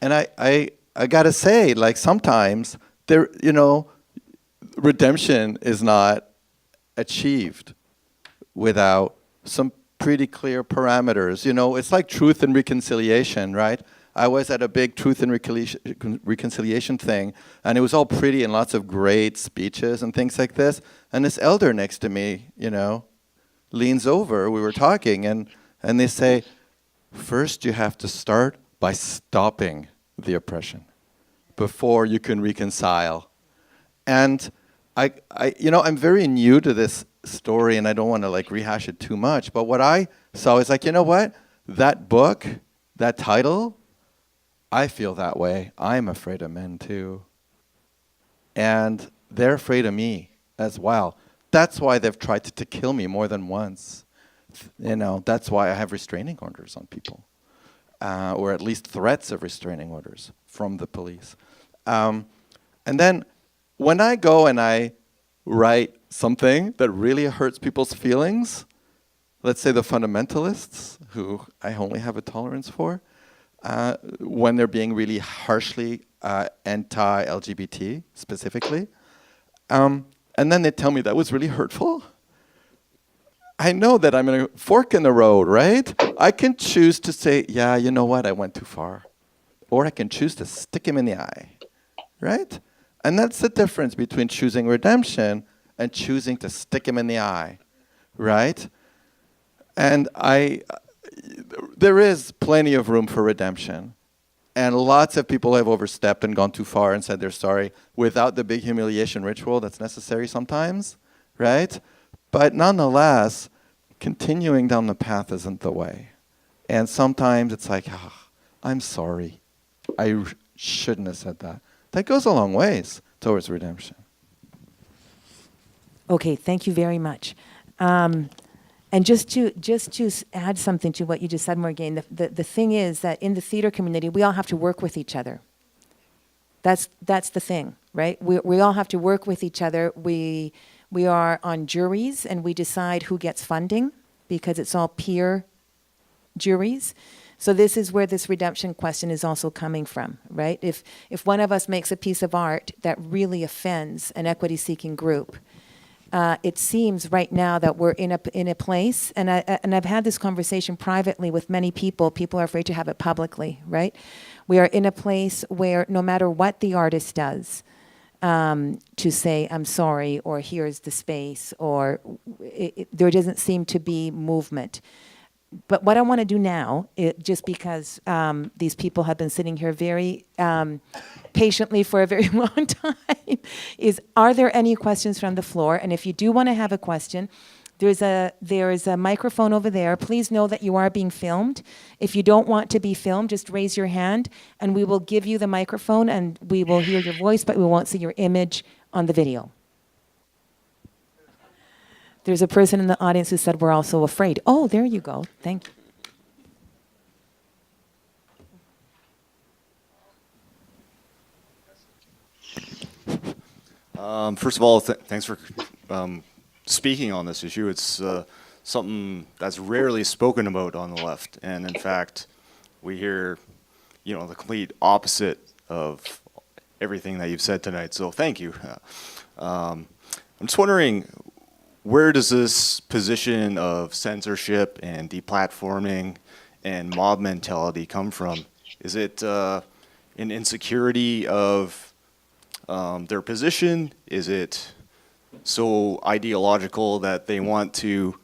I gotta say, like, sometimes there, redemption is not achieved without some pretty clear parameters. It's like truth and reconciliation, right? I was at a big truth and reconciliation thing, and it was all pretty and lots of great speeches and things like this. And this elder next to me, leans over, we were talking, and they say, first you have to start by stopping the oppression before you can reconcile. And I'm very new to this story, and I don't want to rehash it too much, but what I saw is what? That book, that title, I feel that way. I'm afraid of men too. And they're afraid of me as well. That's why they've tried to kill me more than once. That's why I have restraining orders on people, or at least threats of restraining orders from the police. And then when I go and I write something that really hurts people's feelings, let's say the fundamentalists, who I only have a tolerance for, when they're being really harshly anti-LGBT specifically, and then they tell me that was really hurtful, I know that I'm in a fork in the road, right? I can choose to say, yeah, you know what, I went too far. Or I can choose to stick him in the eye, right? And that's the difference between choosing redemption and choosing to stick him in the eye, right? And there is plenty of room for redemption. And lots of people have overstepped and gone too far and said they're sorry without the big humiliation ritual that's necessary sometimes, right? But nonetheless, continuing down the path isn't the way. And sometimes it's like, I'm sorry. I shouldn't have said that. That goes a long ways towards redemption. Okay, thank you very much. And just to add something to what you just said, Morgane, the thing is that in the theater community, we all have to work with each other. That's the thing, right? We all have to work with each other. We are on juries, and we decide who gets funding because it's all peer juries. So this is where this redemption question is also coming from, right? If one of us makes a piece of art that really offends an equity-seeking group, it seems right now that we're in a place, and I've had this conversation privately with many people. People are afraid to have it publicly, right? We are in a place where no matter what the artist does, to say I'm sorry or here's the space, or there doesn't seem to be movement. But what I want to do now, just because these people have been sitting here very patiently for a very long time, is are there any questions from the floor? And if you do want to have a question, there is a microphone over there. Please know that you are being filmed. If you don't want to be filmed, just raise your hand, and we will give you the microphone, and we will hear your voice, but we won't see your image on the video. There's a person in the audience who said we're all so afraid. Oh, there you go. Thank you. First of all, thanks for speaking on this issue. It's something that's rarely spoken about on the left, and in fact, we hear, the complete opposite of everything that you've said tonight. So thank you. I'm just wondering, where does this position of censorship and deplatforming and mob mentality come from? Is it an insecurity of their position? Is it so ideological that they want to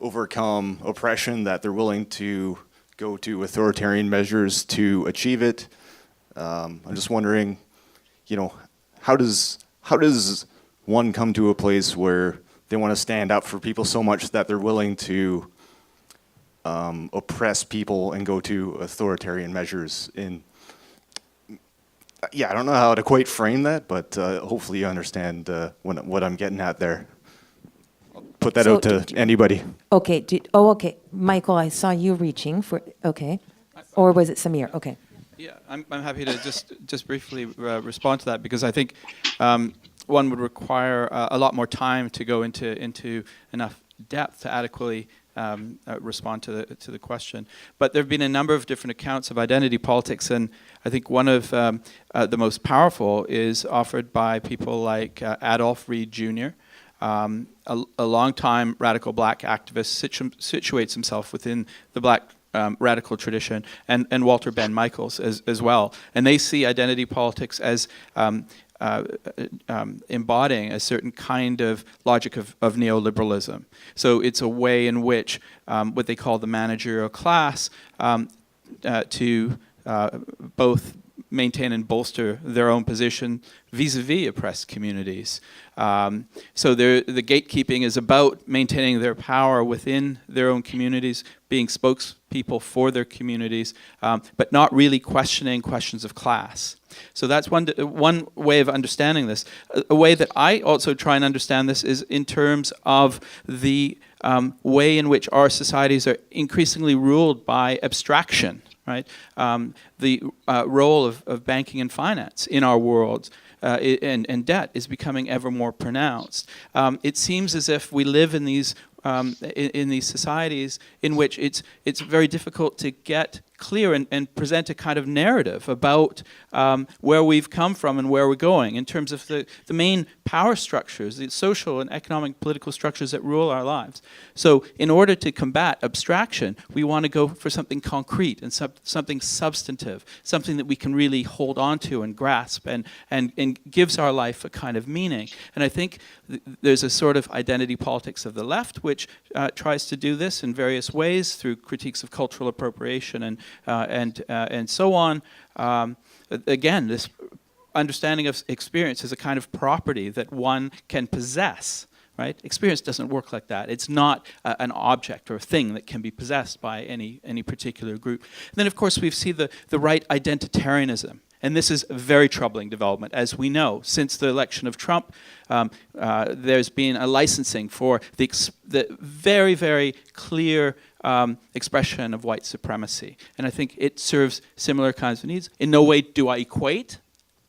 overcome oppression that they're willing to go to authoritarian measures to achieve it? I'm just wondering, how does one come to a place where they want to stand up for people so much that they're willing to oppress people and go to authoritarian measures? I don't know how to quite frame that, but hopefully you understand what I'm getting at there. I'll put that out to anybody. Okay. Okay. Michael, I saw you reaching for. Okay. Or was it Samir? Okay. Yeah, I'm happy to just briefly respond to that, because I think one would require a lot more time to go into enough depth to adequately respond to the question. But there have been a number of different accounts of identity politics, and I think one of the most powerful is offered by people like Adolph Reed Jr., a longtime radical black activist, situates himself within the black radical tradition, and Walter Ben Michaels as well. And they see identity politics as embodying a certain kind of logic of neoliberalism. So it's a way in which what they call the managerial class to both maintain and bolster their own position vis-a-vis oppressed communities. So the gatekeeping is about maintaining their power within their own communities, being spokespeople for their communities, but not really questioning questions of class. So that's one way of understanding this. A way that I also try and understand this is in terms of the way in which our societies are increasingly ruled by abstraction, right? The role of banking and finance in our world and debt is becoming ever more pronounced. It seems as if we live in these societies in which it's very difficult to get clear and present a kind of narrative about where we've come from and where we're going in terms of the main power structures, the social and economic political structures that rule our lives. So in order to combat abstraction, we want to go for something concrete and something substantive, something that we can really hold on to and grasp and gives our life a kind of meaning. And I think there's a sort of identity politics of the left which tries to do this in various ways through critiques of cultural appropriation and so on. Again, this understanding of experience as a kind of property that one can possess, right? Experience doesn't work like that. It's not an object or a thing that can be possessed by any particular group. And then, of course, we see the right identitarianism. And this is a very troubling development. As we know, since the election of Trump, there's been a licensing for the very, very clear expression of white supremacy. And I think it serves similar kinds of needs. In no way do I equate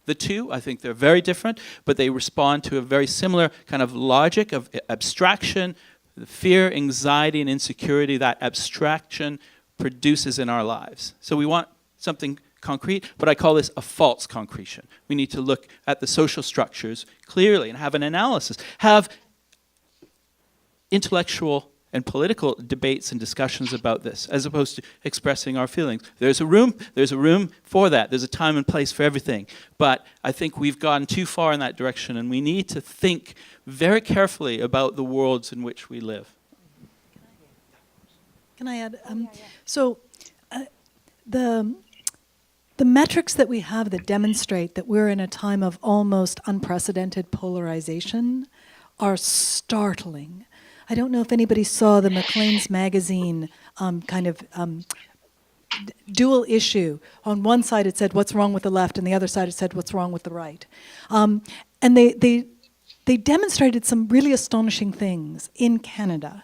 the two. I think they're very different, but they respond to a very similar kind of logic of abstraction, the fear, anxiety, and insecurity that abstraction produces in our lives. So we want something concrete, but I call this a false concretion. We need to look at the social structures clearly and have an analysis, have intellectual and political debates and discussions about this, as opposed to expressing our feelings. There's a room for that. There's a time and place for everything. But I think we've gone too far in that direction, and we need to think very carefully about the worlds in which we live. Can I add? So the metrics that we have that demonstrate that we're in a time of almost unprecedented polarization are startling. I don't know if anybody saw the Maclean's magazine dual issue. On one side it said, what's wrong with the left, and the other side it said, what's wrong with the right. And they demonstrated some really astonishing things in Canada,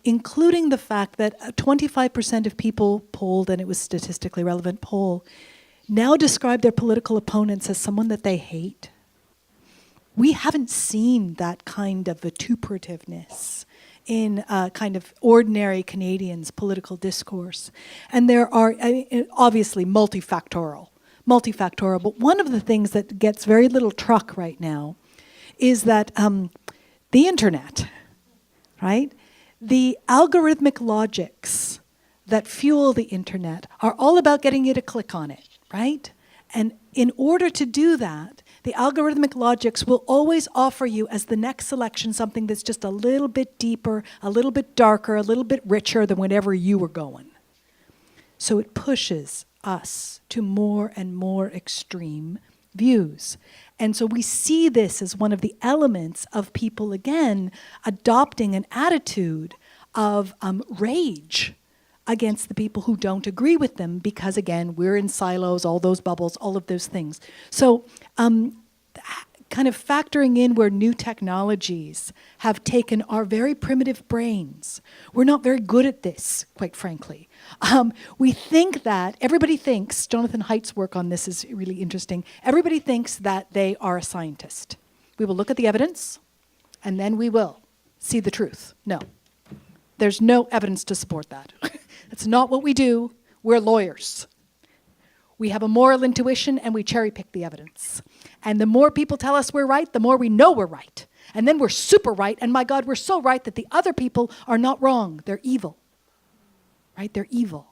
including the fact that 25% of people polled, and it was statistically relevant poll, now describe their political opponents as someone that they hate. We haven't seen that kind of vituperativeness in kind of ordinary Canadians' political discourse. And there are, obviously, multifactorial. But one of the things that gets very little truck right now is that the internet, right? The algorithmic logics that fuel the internet are all about getting you to click on it, right? And in order to do that, the algorithmic logics will always offer you as the next selection something that's just a little bit deeper, a little bit darker, a little bit richer than wherever you were going. So it pushes us to more and more extreme views. And so we see this as one of the elements of people, again, adopting an attitude of rage against the people who don't agree with them because, again, we're in silos, all those bubbles, all of those things. So kind of factoring in where new technologies have taken our very primitive brains. We're not very good at this, quite frankly. We think that, everybody thinks, Jonathan Haidt's work on this is really interesting, everybody thinks that they are a scientist. We will look at the evidence, and then we will see the truth. No. There's no evidence to support that. That's not what we do. We're lawyers. We have a moral intuition, and we cherry pick the evidence. And the more people tell us we're right, the more we know we're right. And then we're super right, and my God, we're so right that the other people are not wrong. They're evil. Right? They're evil.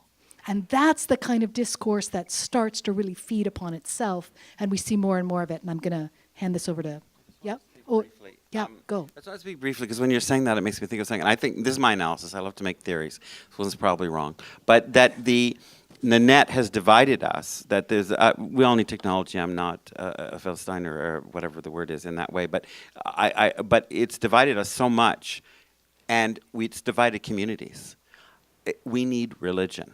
And that's the kind of discourse that starts to really feed upon itself, and we see more and more of it. And I'm going to hand this over to, yeah? Oh, yeah, go. I just want to speak briefly, because when you're saying that, it makes me think of something. And I think, this is my analysis, I love to make theories. This one's probably wrong. But that the net has divided us, that there's, we all need technology. I'm not a Philistiner or whatever the word is in that way, but but it's divided us so much, and it's divided communities. We need religion.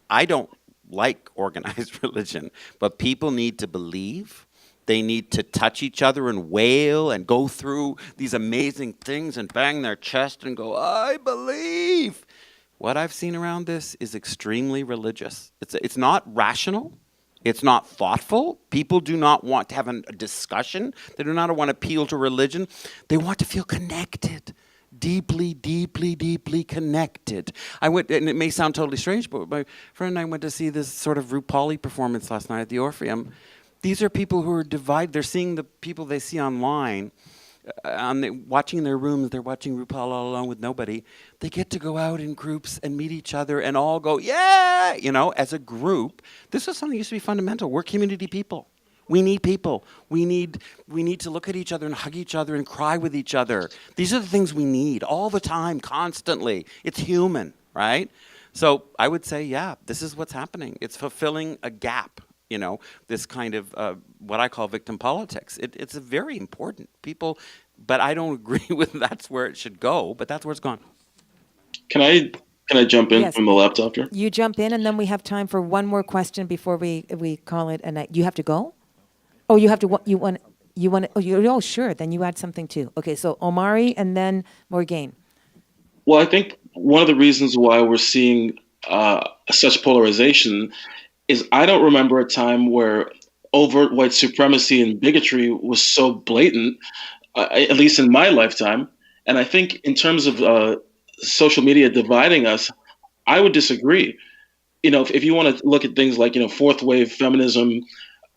I don't like organized religion, but people need to believe. They need to touch each other and wail and go through these amazing things and bang their chest and go, I believe. What I've seen around this is extremely religious. It's not rational. It's not thoughtful. People do not want to have a discussion. They do not want to appeal to religion. They want to feel connected. Deeply, deeply, deeply connected. I went, and it may sound totally strange, but my friend and I went to see this sort of RuPaul performance last night at the Orpheum. These are people who are divided. They're seeing the people they see online, watching in their rooms. They're watching RuPaul all alone with nobody. They get to go out in groups and meet each other and all go, yeah, as a group. This is something that used to be fundamental. We're community people. We need people. We need to look at each other and hug each other and cry with each other. These are the things we need all the time, constantly. It's human, right? So I would say, yeah, this is what's happening. It's fulfilling a gap, this kind of what I call victim politics. It's very important. People, but I don't agree with that's where it should go, but that's where it's gone. Can I jump in Yes. from the laptop here? You jump in, and then we have time for one more question before we call it a night. You have to go? Oh, you have to. Oh, sure. Then you add something too. Okay, so Omari and then Morgane. Well, I think one of the reasons why we're seeing such polarization is I don't remember a time where overt white supremacy and bigotry was so blatant, at least in my lifetime. And I think in terms of social media dividing us, I would disagree. If you want to look at things like, fourth wave feminism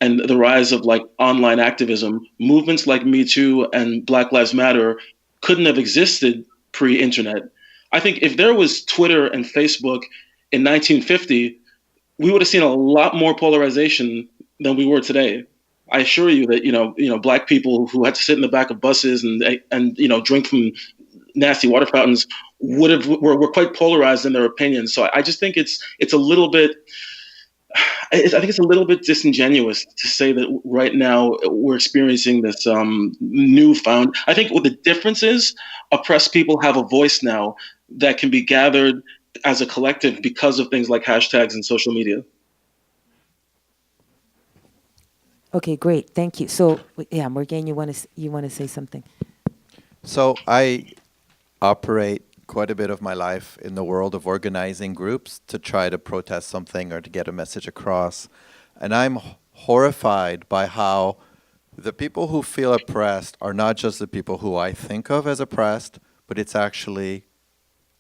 and the rise of like online activism, movements like Me Too and Black Lives Matter couldn't have existed pre-internet. I think if there was Twitter and Facebook in 1950, we would have seen a lot more polarization than we were today. I assure you that black people who had to sit in the back of buses and drink from nasty water fountains were quite polarized in their opinions. So I just think it's a little bit. I think it's a little bit disingenuous to say that right now we're experiencing this newfound. I think what the difference is, oppressed people have a voice now that can be gathered as a collective because of things like hashtags and social media. Okay, great. Thank you. So, yeah, Morgane, you want to say something? So I operate quite a bit of my life in the world of organizing groups to try to protest something or to get a message across. And I'm horrified by how the people who feel oppressed are not just the people who I think of as oppressed, but it's actually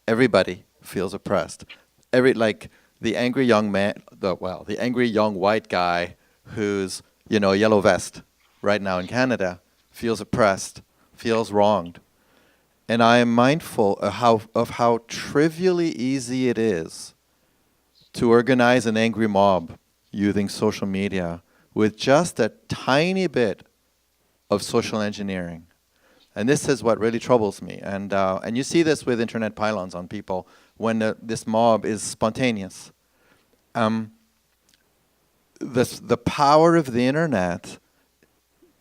everybody feels oppressed. The angry young man, the angry young white guy who's, yellow vest right now in Canada feels oppressed, feels wronged. And I am mindful of how trivially easy it is to organize an angry mob using social media with just a tiny bit of social engineering. And this is what really troubles me. And you see this with internet pylons on people when this mob is spontaneous. The power of the internet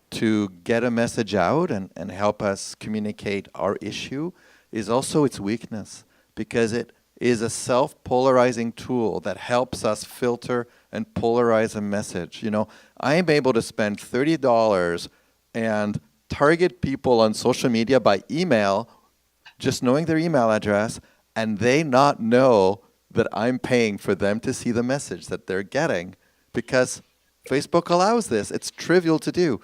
to get a message out and help us communicate our issue is also its weakness, because it is a self-polarizing tool that helps us filter and polarize a message. I am able to spend $30 and target people on social media by email, just knowing their email address, and they not know that I'm paying for them to see the message that they're getting, because Facebook allows this. It's trivial to do.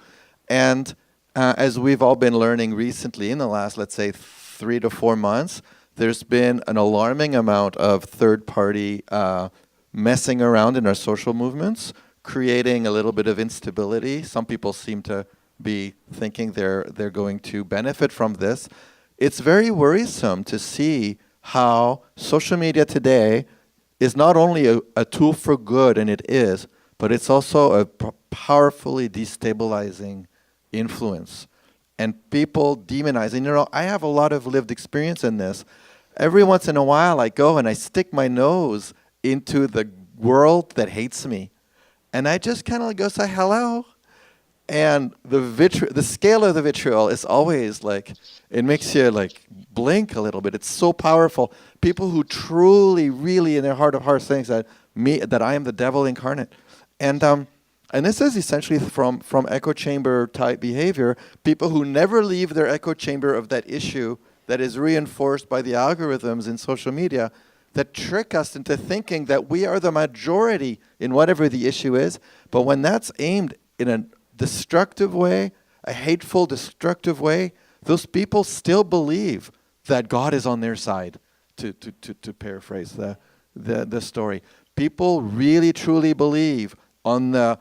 And as we've all been learning recently in the last, let's say, 3 to 4 months, there's been an alarming amount of third-party messing around in our social movements, creating a little bit of instability. Some people seem to be thinking they're going to benefit from this. It's very worrisome to see how social media today is not only a tool for good, and it is, but it's also a powerfully destabilizing influence. And people demonizing. I have a lot of lived experience in this. Every once in a while I go and I stick my nose into the world that hates me. And I just kind of go say hello. And the scale of the vitriol is always it makes you blink a little bit. It's so powerful. People who truly, really in their heart of hearts think that I am the devil incarnate. And this is essentially from echo chamber type behavior, people who never leave their echo chamber of that issue that is reinforced by the algorithms in social media that trick us into thinking that we are the majority in whatever the issue is. But when that's aimed in a destructive way, a hateful, destructive way, those people still believe that God is on their side, to paraphrase the story. People really, truly believe on the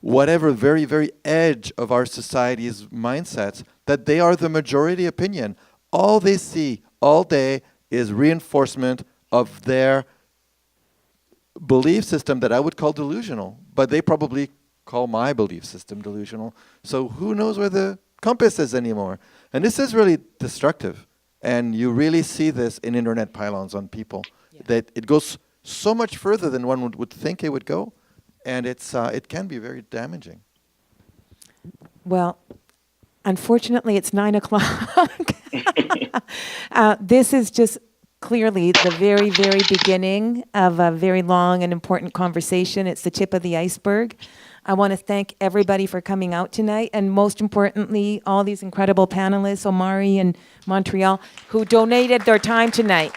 whatever very, very edge of our society's mindsets, that they are the majority opinion. All they see all day is reinforcement of their belief system that I would call delusional, but they probably call my belief system delusional. So who knows where the compass is anymore? And this is really destructive. And you really see this in internet pylons on people, that it goes so much further than one would think it would go. And it can be very damaging. Well, unfortunately, it's 9 o'clock. This is just clearly the very, very beginning of a very long and important conversation. It's the tip of the iceberg. I want to thank everybody for coming out tonight, and most importantly, all these incredible panelists, Omari and Montreal, who donated their time tonight.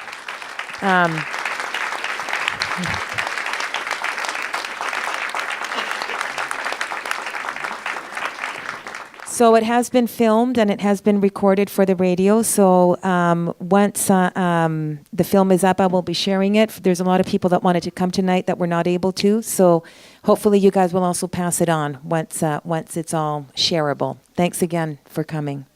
So it has been filmed and it has been recorded for the radio. So once the film is up, I will be sharing it. There's a lot of people that wanted to come tonight that were not able to. So hopefully you guys will also pass it on once it's all shareable. Thanks again for coming.